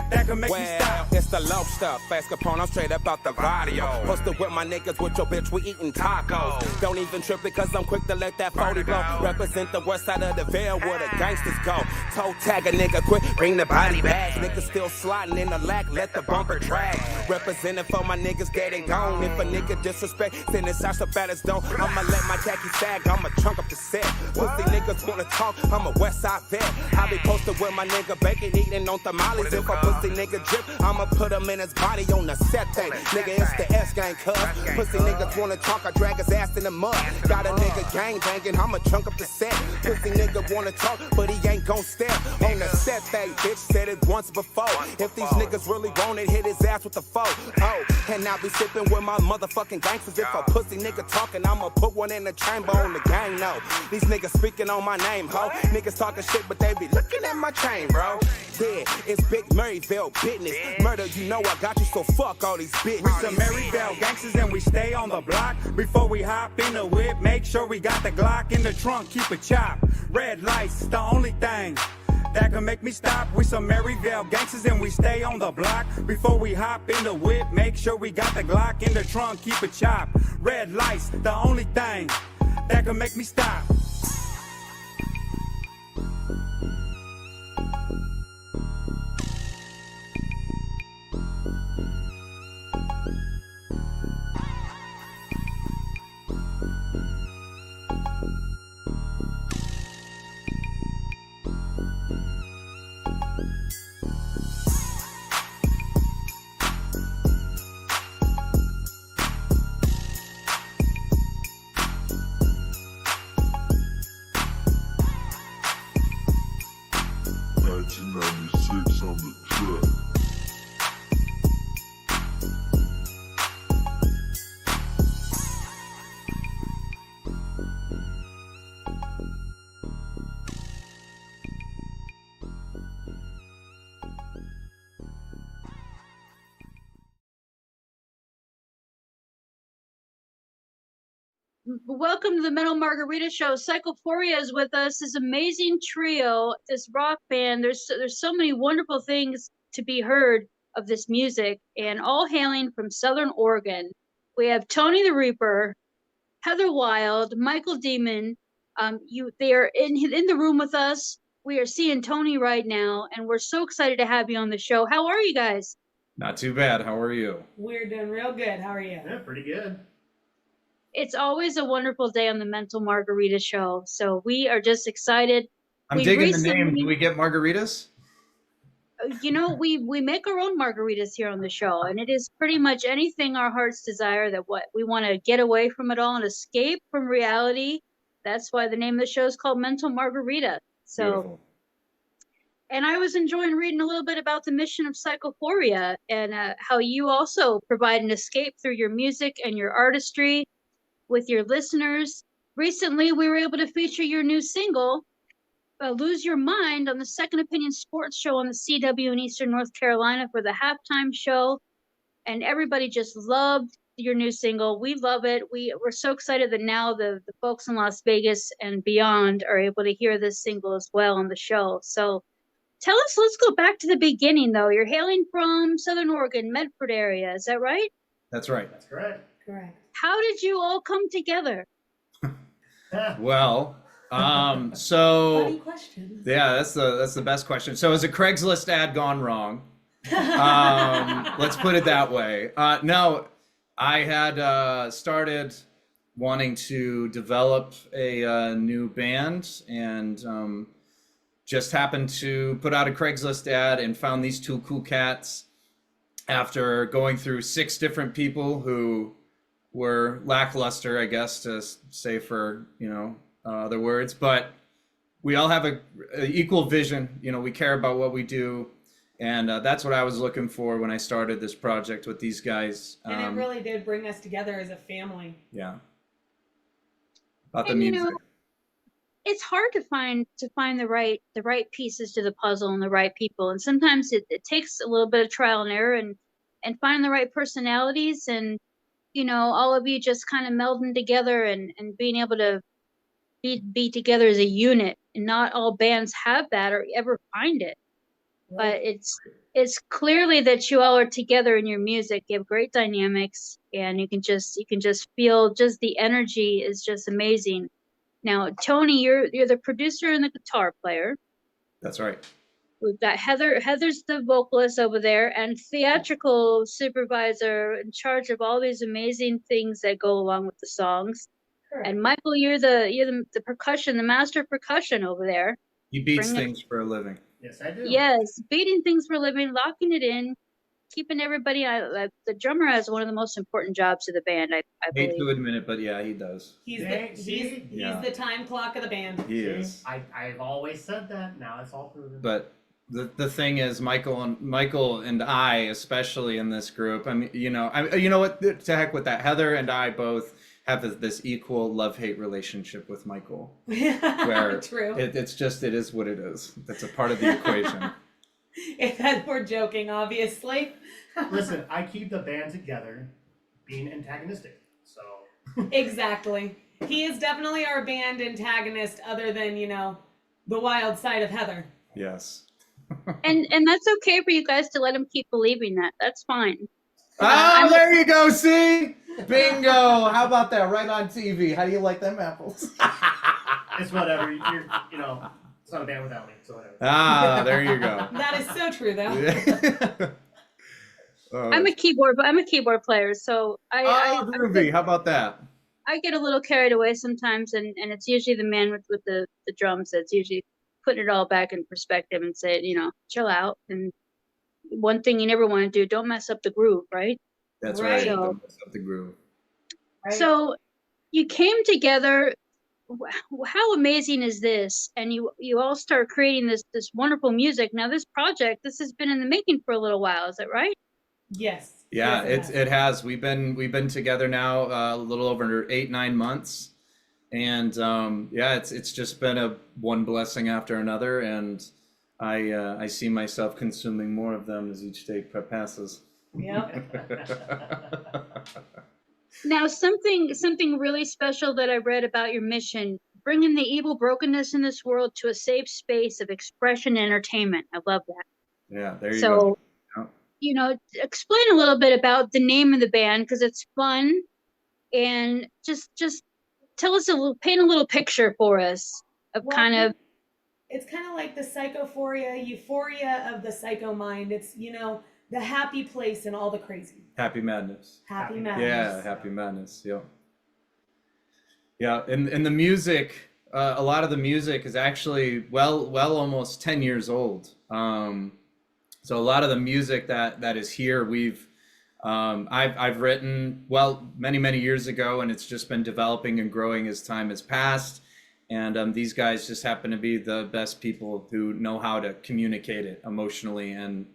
that can make me stop. It's the low stuff, fast Capone, I'm straight up out the video. Posted with my niggas, with your bitch, we eating tacos. Don't even trip because I'm quick to let that 40 blow. Represent the west side of the veil where the gangsters go. Toe tag a nigga quick, bring the body back. Niggas still sliding in the lack, let the bumper drag. Representing for my niggas dead and gone. If a nigga disrespect, send his shots up at his dome. I'ma let my khaki sag, I'ma chunk up the set. Pussy niggas wanna talk, I'm a west side vet. I be posted with my nigga bacon, eating on tamales. If a pussy nigga drip, I'ma put him in his body on the set thing. Nigga, it's the S gang, cuz. Pussy niggas wanna talk, I drag his ass in the mud. Got a nigga gang banging, I'ma chunk up the set. Pussy nigga wanna talk, but he ain't gon' step on the set thing. Bitch said it once before. If these niggas really want it, hit his ass with the foe. Oh, and I be sipping with my motherfucking gangsters. If a pussy nigga talking, I'ma put one in the chamber on the gang, no. These niggas speaking on my name, ho. Niggas talking shit, but they be looking at my chain, bro. Yeah, it's Big Maryvale business. Murder, you know I got you, so fuck all these bitches. We some Maryvale gangsters and we stay on the block. Before we hop in the whip, make sure we got the Glock in the trunk, keep it chopped. Red lights, the only thing that can make me stop. We some Maryvale gangsters and we stay on the block. Before we hop in the whip, make sure we got the Glock in the trunk, keep it chopped. Red lights, the only thing that can make me stop. On the track. Welcome to the Metal Margarita Show. Psychophoria is with us. This amazing trio, this rock band. There's so many wonderful things to be heard of this music, and all hailing from Southern Oregon. We have Tony the Reaper, Heather Wild, Michael Demon. They are in the room with us. We are seeing Tony right now, and we're so excited to have you on the show. How are you guys? Not too bad. How are you? We're doing real good. How are you? Yeah, pretty good. It's always a wonderful day on the Mental Margarita Show, so we are just excited. I'm digging the name. Do we get margaritas? You know, we make our own margaritas here on the show, and it is pretty much anything our hearts desire. That what we want to get away from it all and escape from reality. That's why the name of the show is called Mental Margarita. So, beautiful. And I was enjoying reading a little bit about the mission of Psychophoria and how you also provide an escape through your music and your artistry with your listeners. Recently, we were able to feature your new single, Lose Your Mind, on the Second Opinion Sports Show on the CW in Eastern North Carolina for the halftime show. And everybody just loved your new single. We love it. We're so excited that now the folks in Las Vegas and beyond are able to hear this single as well on the show. So tell us, let's go back to the beginning, though. You're hailing from Southern Oregon, Medford area. Is that right? That's right. That's correct. Correct. How did you all come together? Well, so Funny question. yeah, that's the best question. So is a Craigslist ad gone wrong? Let's put it that way. No, I had started wanting to develop a new band, and just happened to put out a Craigslist ad and found these two cool cats after going through 6 different people who were lackluster, I guess, to say for, other words, but we all have a equal vision. We care about what we do. And that's what I was looking for when I started this project with these guys. And it really did bring us together as a family. Yeah. About the And, music. It's hard to find the right pieces to the puzzle and the right people. And sometimes it takes a little bit of trial and error and find the right personalities and, all of you just kind of melding together and being able to be together as a unit. And not all bands have that or ever find it. But it's clearly that you all are together in your music. You have great dynamics, and you can just feel just the energy is just amazing. Now, Tony, you're the producer and the guitar player. That's right. We've got Heather. Heather's the vocalist over there, and theatrical supervisor in charge of all these amazing things that go along with the songs. Correct. And Michael, you're the percussion, the master of percussion over there. He beats things for a living. Yes, I do. Yes, beating things for a living, locking it in, keeping everybody. The drummer has one of the most important jobs of the band. I Hate believe. to admit it, but yeah, he does. He's Yeah. the time clock of the band. He is. I've always said that. Now it's all proven. But the thing is, Michael and I, especially in this group, I mean, you know what? To heck with that. Heather and I both have this equal love-hate relationship with Michael, where True. it is what it is. That's a part of the equation. If that we're joking, obviously. Listen, I keep the band together, being antagonistic. So Exactly. He is definitely our band antagonist, other than the wild side of Heather. Yes. And that's okay for you guys to let him keep believing that. That's fine. Oh, there you go. See? Bingo. How about that? Right on TV. How do you like them apples? it's whatever. It's not a band without me. So whatever. Ah, there you go. That is so true, though. I'm a keyboard player, so Groovy. How about that? I get a little carried away sometimes, and it's usually the man with the drums that's usually putting it all back in perspective and saying, chill out. And one thing you never want to do, don't mess up the groove, right? That's right. So, Don't mess up the groove. So you came together. How amazing is this? And you all start creating this wonderful music. Now this project, this has been in the making for a little while. Is that right? Yes. Yeah, yes, it has. We've been together now a little over 8-9 months, and it's just been a one blessing after another, and I see myself consuming more of them as each day passes. Yep. Now something really special that I read about your mission, bringing the evil brokenness in this world to a safe space of expression and entertainment. I love that. Yeah, there you go. Explain a little bit about the name of the band, because it's fun, and just tell us paint a little picture for us of Well, kind of. It's kind of like the psychophoria, euphoria of the psycho mind. It's the happy place in all the crazy. Happy madness. Happy madness. Yeah, happy madness. Yeah. Yeah, and the music, a lot of the music is actually well almost 10 years old. So a lot of the music that is here, I've written many years ago, and it's just been developing and growing as time has passed. And these guys just happen to be the best people who know how to communicate it emotionally and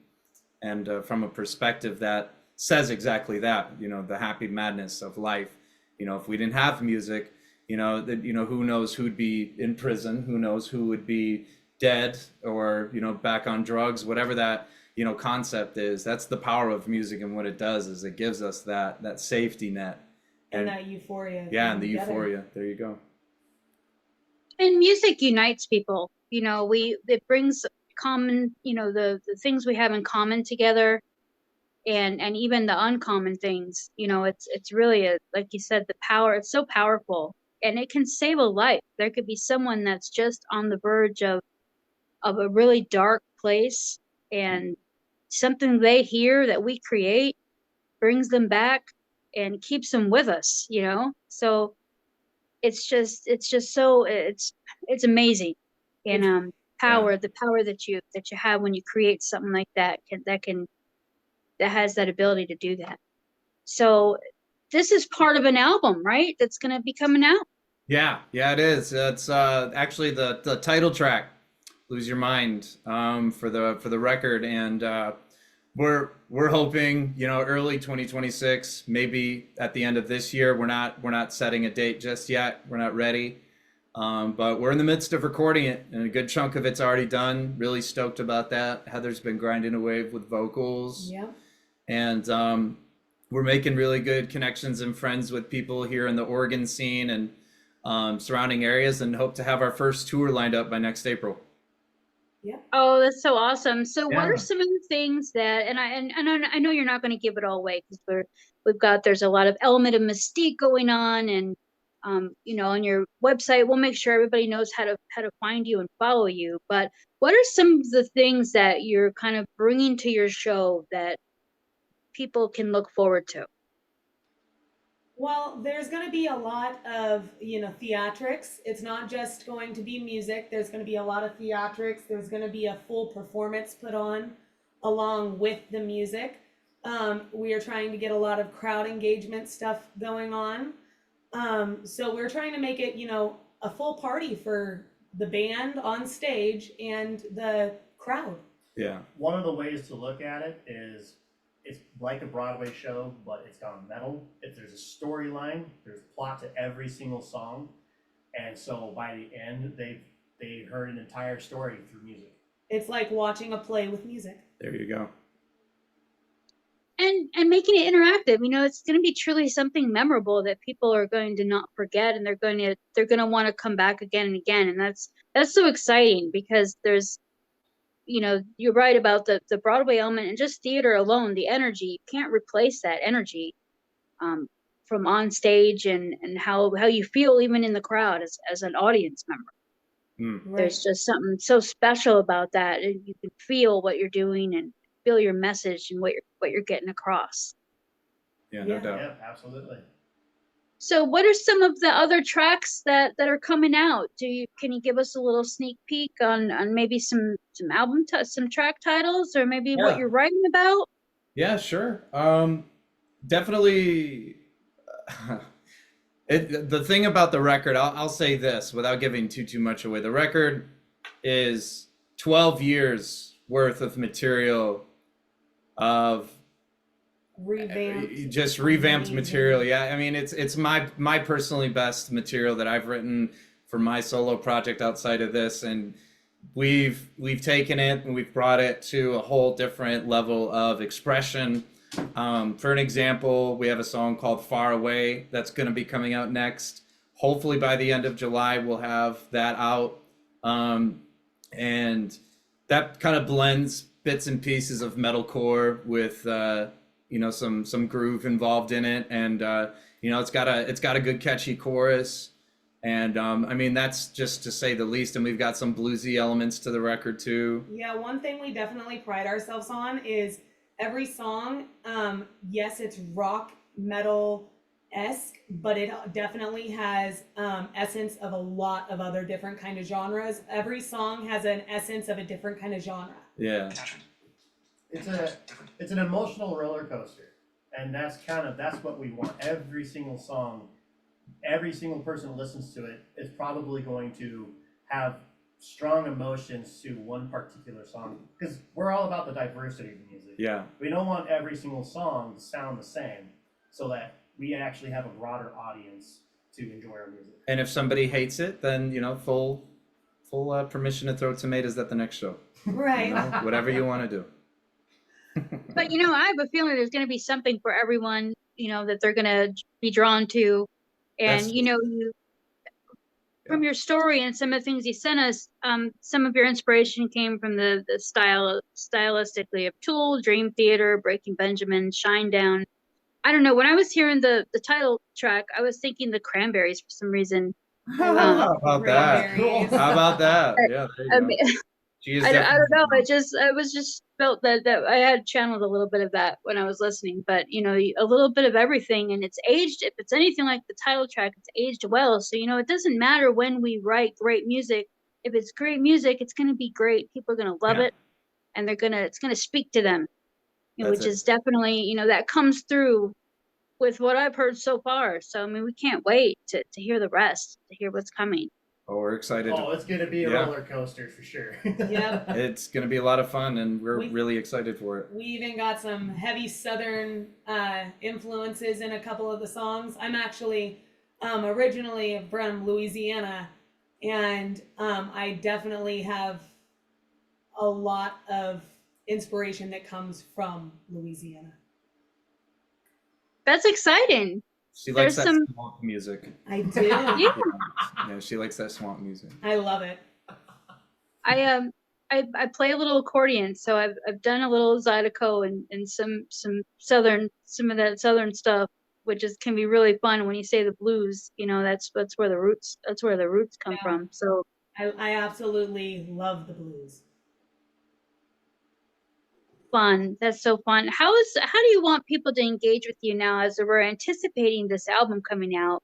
from a perspective that says exactly that. The happy madness of life. If we didn't have music, who knows who'd be in prison, who knows who would be dead or back on drugs, whatever that concept is. That's the power of music, and what it does is it gives us that safety net and that euphoria. Yeah, and the euphoria. There you go. And music unites people. It brings common, the things we have in common together, and even the uncommon things. It's really like you said, the power. It's so powerful, and it can save a life. There could be someone that's just on the verge of a really dark place, and something they hear that we create brings them back and keeps them with us. So it's just so it's amazing. And power, the power that you have when you create something like that that has that ability to do that. So this is part of an album, right? That's going to be coming out. Yeah, it is. It's actually the title track, "Lose Your Mind," for the record, and we're hoping, early 2026, maybe at the end of this year. We're not setting a date just yet. We're not ready, but we're in the midst of recording it, and a good chunk of it's already done. Really stoked about that. Heather's been grinding away with vocals. Yeah. And we're making really good connections and friends with people here in the Oregon scene and surrounding areas, and hope to have our first tour lined up by next April. Yeah. Oh, that's so awesome. So what Yeah. are some of the things that, and I know you're not going to give it all away, because there's a lot of element of mystique going on, and on your website, we'll make sure everybody knows how to find you and follow you. But what are some of the things that you're kind of bringing to your show that people can look forward to? Well, there's going to be a lot of, theatrics. It's not just going to be music. There's going to be a lot of theatrics. There's going to be a full performance put on along with the music. We are trying to get a lot of crowd engagement stuff going on. So we're trying to make it, a full party for the band on stage and the crowd. Yeah. One of the ways to look at it is it's like a Broadway show, but it's gone metal. If there's a storyline, there's plot to every single song, and so by the end, they heard an entire story through music. It's like watching a play with music. There you go. And making it interactive. It's going to be truly something memorable that people are going to not forget, and they're going to want to come back again and again. And that's so exciting, because there's, you're right about the Broadway element, and just theater alone, the energy, you can't replace that energy from on stage, and how you feel even in the crowd as an audience member. Right. There's just something so special about that, and you can feel what you're doing and feel your message and what you're getting across. Yeah, no doubt. Yeah, absolutely. So what are some of the other tracks that are coming out? Can you give us a little sneak peek on maybe some some track titles, or maybe what you're writing about? Yeah, sure. Definitely. The thing about the record, I'll say this without giving too much away. The record is 12 years worth of material, of revamped material. Yeah, I mean, it's my personally best material that I've written for my solo project outside of this, and we've taken it and we've brought it to a whole different level of expression. For an example, we have a song called "Far Away" that's going to be coming out next. Hopefully by the end of July we'll have that out, and that kind of blends bits and pieces of metalcore with some groove involved in it, and it's got a good catchy chorus, and I mean, that's just to say the least. And we've got some bluesy elements to the record too. Yeah, one thing we definitely pride ourselves on is every song, yes, it's rock metal-esque, but it definitely has essence of a lot of other different kind of genres. Every song has an essence of a different kind of genre. Yeah. It's an emotional roller coaster, and that's what we want. Every single song, every single person who listens to it is probably going to have strong emotions to one particular song, because we're all about the diversity of the music. Yeah. We don't want every single song to sound the same, so that we actually have a broader audience to enjoy our music. And if somebody hates it, then full permission to throw tomatoes at the next show. Right. Whatever you want to do. But I have a feeling there's going to be something for everyone, that they're going to be drawn to. And from your story and some of the things you sent us, some of your inspiration came from the stylistically of Tool, Dream Theater, Breaking Benjamin, Shinedown. I don't know, when I was hearing the title track, I was thinking the Cranberries for some reason. How about that? Yeah, there you go. I don't know. I was just felt that I had channeled a little bit of that when I was listening, but a little bit of everything, and it's aged. If it's anything like the title track, it's aged well. So it doesn't matter when we write great music. if it's great music, it's going to be great. People are going to love Yeah. it, and it's going to speak to them, That's which it. is definitely, that comes through with what I've heard so far. So, I mean, we can't wait to hear the rest, to hear what's coming. Oh, we're excited. Oh, it's gonna be a Yeah. roller coaster for sure. Yep. It's going to be a lot of fun, and we're We- really excited for it. We even got some heavy Southern influences in a couple of the songs. I'm actually originally from Louisiana, and I definitely have a lot of inspiration that comes from Louisiana. That's exciting. She likes There's that some- swamp music. I do. Yeah. Yeah, she likes that swamp music. I love it. I play a little accordion, so I've done a little zydeco and some of that southern stuff, which can be really fun when you say the blues. That's where the roots come Yeah. from. So I absolutely love the blues. fun. That's so fun. How do you want people to engage with you now as we're anticipating this album coming out?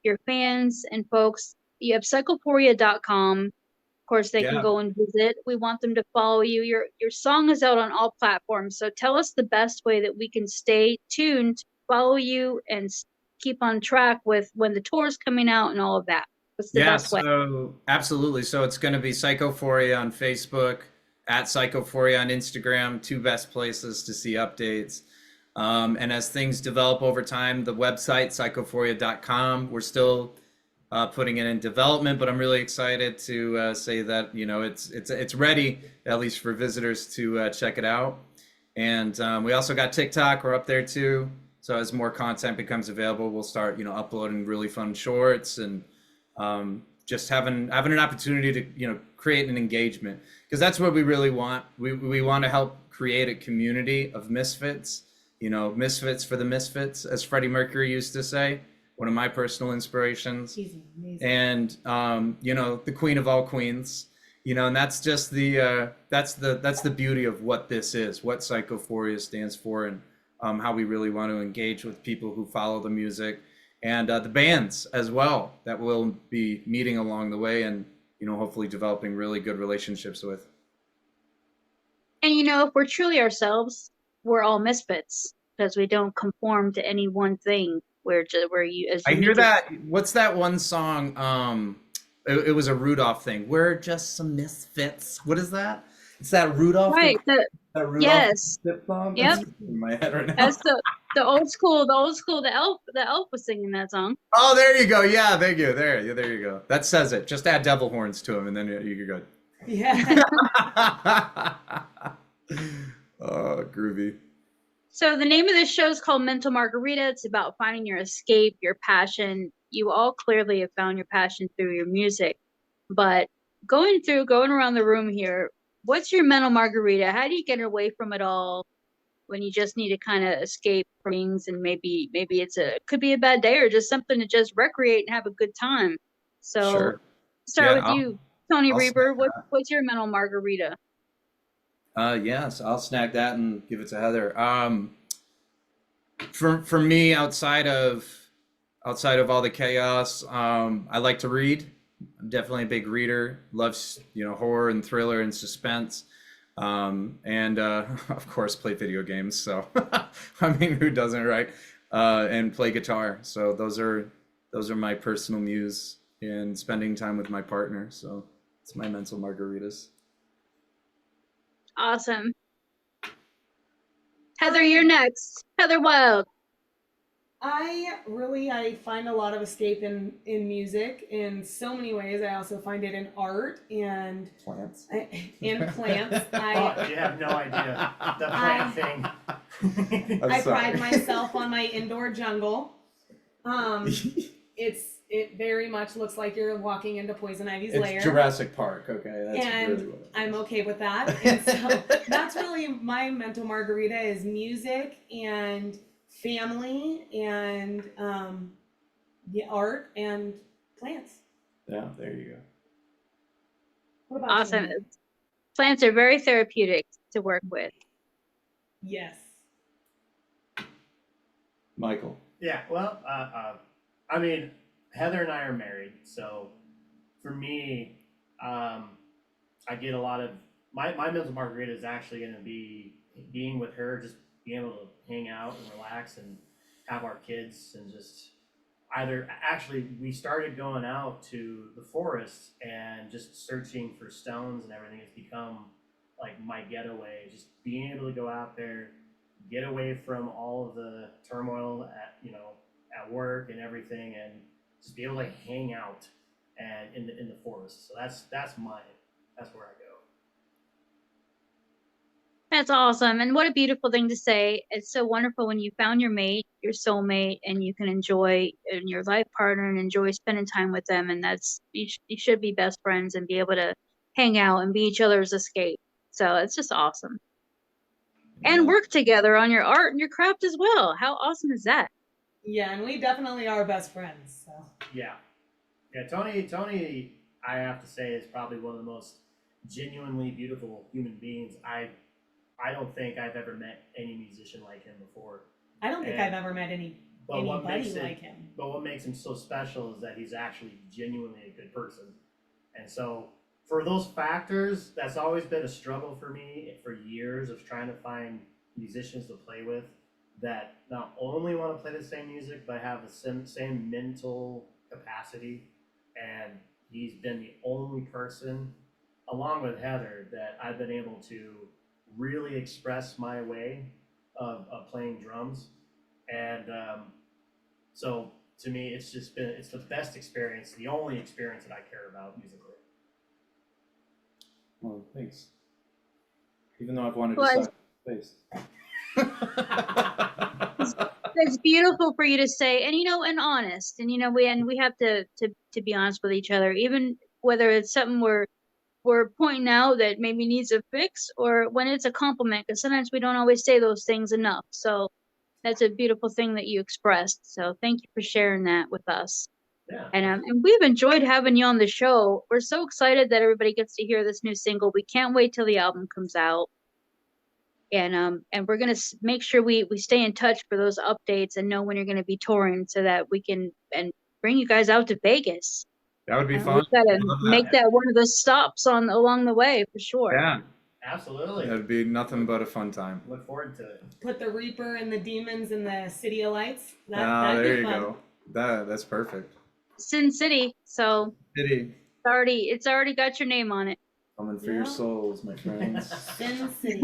Your fans and folks, you have psychophoria.com. Of course, they can go and visit. We want them to follow you. Your song is out on all platforms. So tell us the best way that we can stay tuned, follow you, and keep on track with when the tour's coming out and all of that. What's the best way? So absolutely. So it's going to be Psychophoria on Facebook, at Psychophoria on Instagram, two best places to see updates. And as things develop over time, the website, psychophoria.com, we're still putting it in development, but I'm really excited to say that, it's ready, at least for visitors to check it out. And we also got TikTok, we're up there too. So as more content becomes available, we'll start, uploading really fun shorts and just having an opportunity to, create an engagement, because that's what we really want. We want to help create a community of misfits, misfits for the misfits, as Freddie Mercury used to say, one of my personal inspirations. She's amazing. And the queen of all queens, and that's just that's the beauty of what this is, what Psychophoria stands for, and how we really want to engage with people who follow the music, and the bands as well that we'll be meeting along the way, and hopefully developing really good relationships with. And if we're truly ourselves, we're all misfits because we don't conform to any one thing. I hear that. What's that one song? It was a Rudolph thing. We're just some misfits. What is that? It's that Rudolph. Right. That Rudolph Yes. song? Yep. That's in my head right now. That's the old school. The elf was singing that song. Oh, there you go. Yeah, thank you. There you go. That says it. Just add devil horns to him, and then you're good. Yeah. Oh, groovy. So the name of this show is called Mental Margarita. It's about finding your escape, your passion. You all clearly have found your passion through your music. But going around the room here, what's your mental margarita? How do you get away from it all when you just need to kind of escape from things, and maybe could be a bad day or just something to just recreate and have a good time? So Sure. start Yeah, with you, Tony I'll Reber. snag What's your mental margarita? Yes, I'll snag that and give it to Heather. For me, outside of all the chaos, I like to read. I'm definitely a big reader. Loves horror and thriller and suspense, and of course play video games. So I mean, who doesn't, right? And play guitar. So those are my personal muse, and spending time with my partner. So it's my mental margaritas. Awesome. Heather, you're next. Heather Wild. I find a lot of escape in music in so many ways. I also find it in art and plants. In plants. Oh, you have no idea. The plant thing. I pride myself on my indoor jungle. It very much looks like you're walking into Poison Ivy's lair. It's Jurassic Park, okay? That's and really what I'm okay with that. And so that's really my mental margarita is music and family and art and plants. Yeah, there you go. What about Awesome. you? Plants are very therapeutic to work with. Yes. Michael. Yeah, well, I mean, Heather and I are married, so for me, I get a lot of my meals with Margarita is actually going to be being with her, just being able to hang out and relax and have our kids and just we started going out to the forest and just searching for stones and everything has become like my getaway. Just being able to go out there, get away from all of the turmoil at work and everything, and just be able to hang out and in the forest. So that's where I go. That's awesome. And what a beautiful thing to say. It's so wonderful when you found your mate, your soulmate, and you can enjoy your life partner and enjoy spending time with them. And that's, you should be best friends and be able to hang out and be each other's escape. So it's just awesome. And work together on your art and your craft as well. How awesome is that? Yeah, and we definitely are best friends. So. Yeah. Tony, I have to say, is probably one of the most genuinely beautiful human beings. I don't think I've ever met any musician like him before. I don't think I've ever met anybody like him. But what makes him so special is that he's actually genuinely a good person. And so for those factors, that's always been a struggle for me for years of trying to find musicians to play with that not only want to play the same music, but have the same mental capacity. And he's been the only person, along with Heather, that I've been able to really express my way of playing drums. And so to me, it's the best experience, the only experience that I care about musically. Well, thanks. Even though I've wanted to suck face. It's beautiful for you to say, and and honest, and we have to be honest with each other, even whether it's something we're pointing out that maybe needs a fix, or when it's a compliment, because sometimes we don't always say those things enough. So that's a beautiful thing that you expressed. So thank you for sharing that with us. Yeah. And we've enjoyed having you on the show. We're so excited that everybody gets to hear this new single. We can't wait till the album comes out. And we're gonna make sure we stay in touch for those updates and know when you're gonna be touring, so that we can bring you guys out to Vegas. That would be fun. We gotta make that one of the stops along the way for sure. Yeah, absolutely. That'd be nothing but a fun time. Look forward to it. Put the Reaper and the Demons in the City of Lights. There you go. That's perfect. Sin City. So City. It's already got your name on it. Coming for your souls, my friends. Sin City.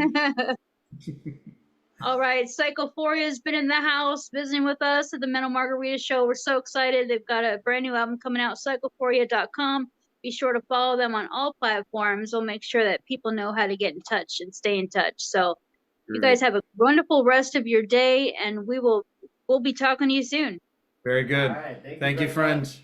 All right, Psychophoria has been in the house visiting with us at the Mental Margarita Show. We're so excited. They've got a brand new album coming out, psychophoria.com. Be sure to follow them on all platforms. We'll make sure that people know how to get in touch and stay in touch. So you guys have a wonderful rest of your day, and we'll be talking to you soon. Very good. All right, thank you, friends.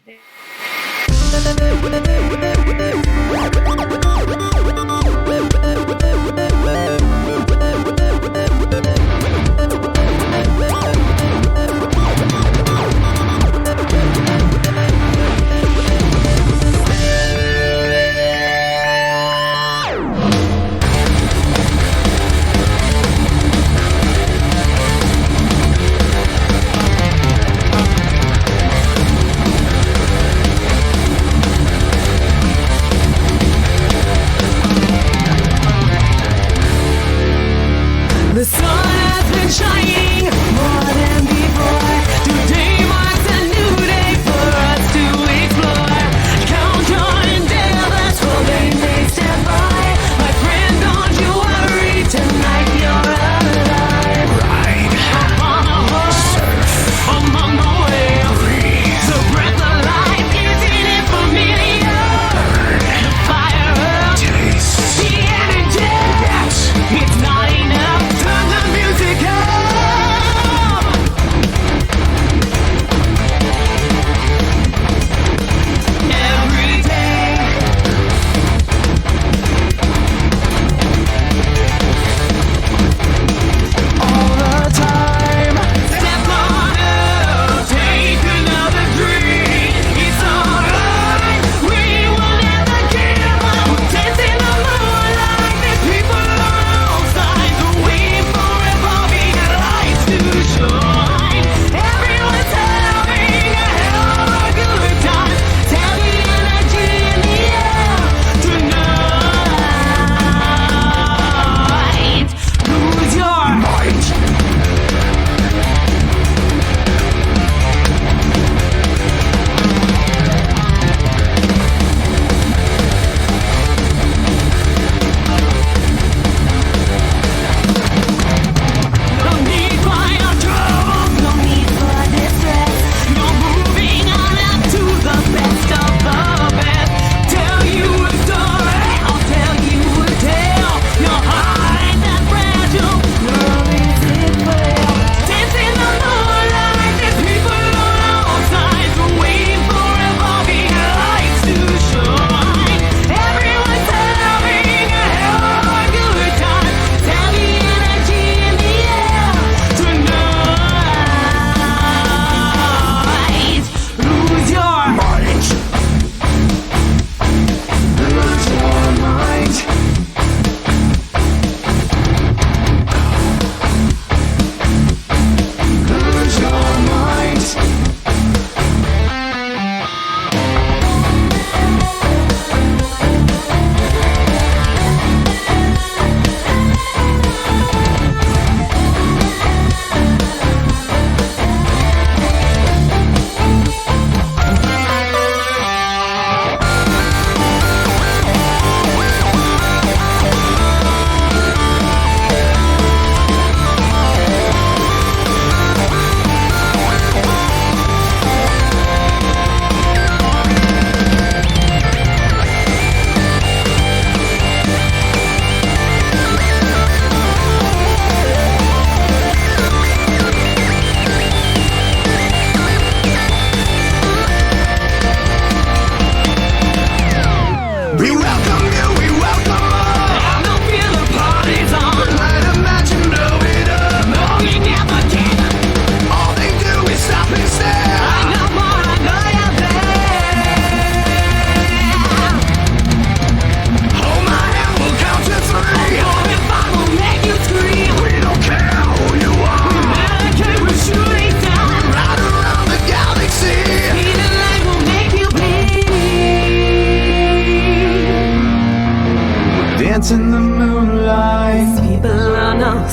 The sun has been shining more than before. Today marks a new day for us to explore. Count your endeavors, for they may stand by. My friend, don't you worry, tonight you're alive. Ride upon a horse, surf among the waves. Breathe. The breath of life, isn't it familiar? Burn the fire up, taste the energy. It's not enough. Turn the music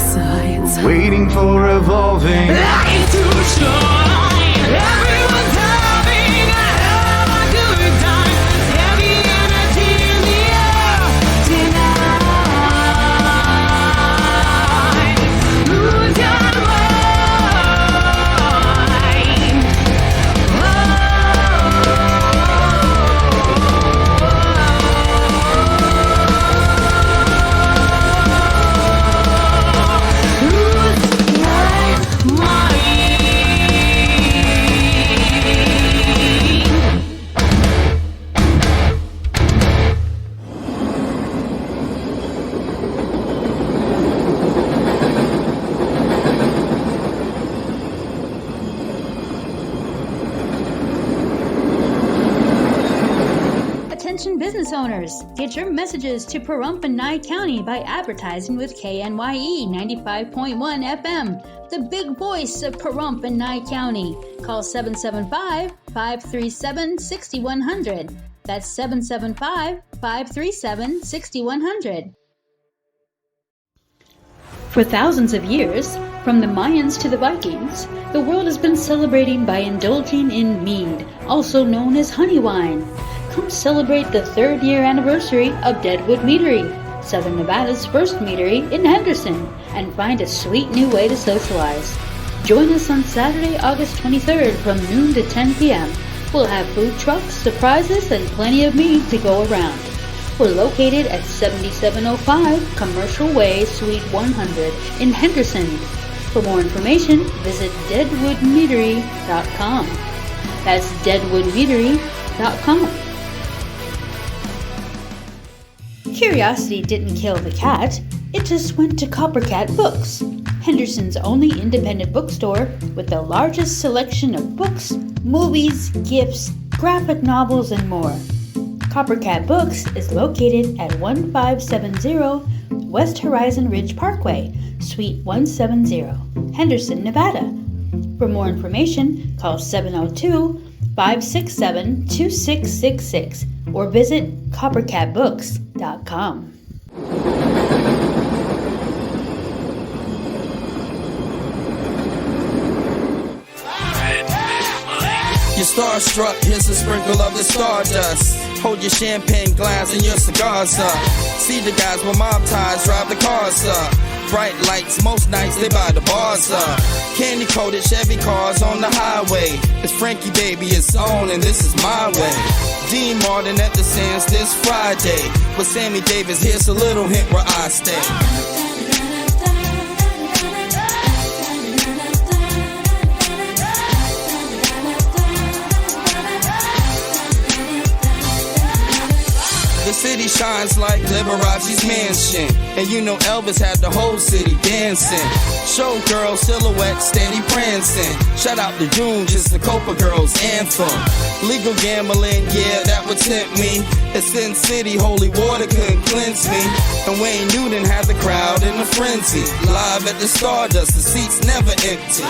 signs waiting for evolving. Light to shine. Everyone's having a hell of a good time. Heavy energy in the air tonight. Lose your mind. Attention business owners, get your messages to Pahrump and Nye County by advertising with KNYE 95.1 FM, the big voice of Pahrump and Nye County. Call 775-537-6100. That's 775-537-6100. For thousands of years, from the Mayans to the Vikings, the world has been celebrating by indulging in mead, also known as honey wine. Come celebrate the 3rd year anniversary of Deadwood Meadery, Southern Nevada's first meadery in Henderson, and find a sweet new way to socialize. Join us on Saturday, August 23rd from noon to 10 p.m. We'll have food trucks, surprises, and plenty of mead to go around. We're located at 7705 Commercial Way, Suite 100 in Henderson. For more information, visit deadwoodmeadery.com. That's deadwoodmeadery.com. Curiosity didn't kill the cat, it just went to Coppercat Books, Henderson's only independent bookstore with the largest selection of books, movies, gifts, graphic novels, and more. Coppercat Books is located at 1570 West Horizon Ridge Parkway, Suite 170, Henderson, Nevada. For more information, call 702-567-2666 or visit coppercatbooks.com. You're starstruck, here's a sprinkle of the stardust. Hold your champagne glass and your cigars up. See the guys with mob ties drive the cars up. Bright lights, most nights they buy the bars up. Candy coated Chevy cars on the highway. It's Frankie baby, it's on and this is my way. Dean Martin at the Sands this Friday. With Sammy Davis, here's a little hint where I stay. The city shines like Liberace's mansion. And you know Elvis had the whole city dancing. Showgirl silhouette steady prancing. Shout out to June, just the Copa Girls anthem. Legal gambling, yeah, that would tempt me. It's Sin City, holy water couldn't cleanse me. And Wayne Newton had the crowd in a frenzy. Live at the Stardust, the seats never empty.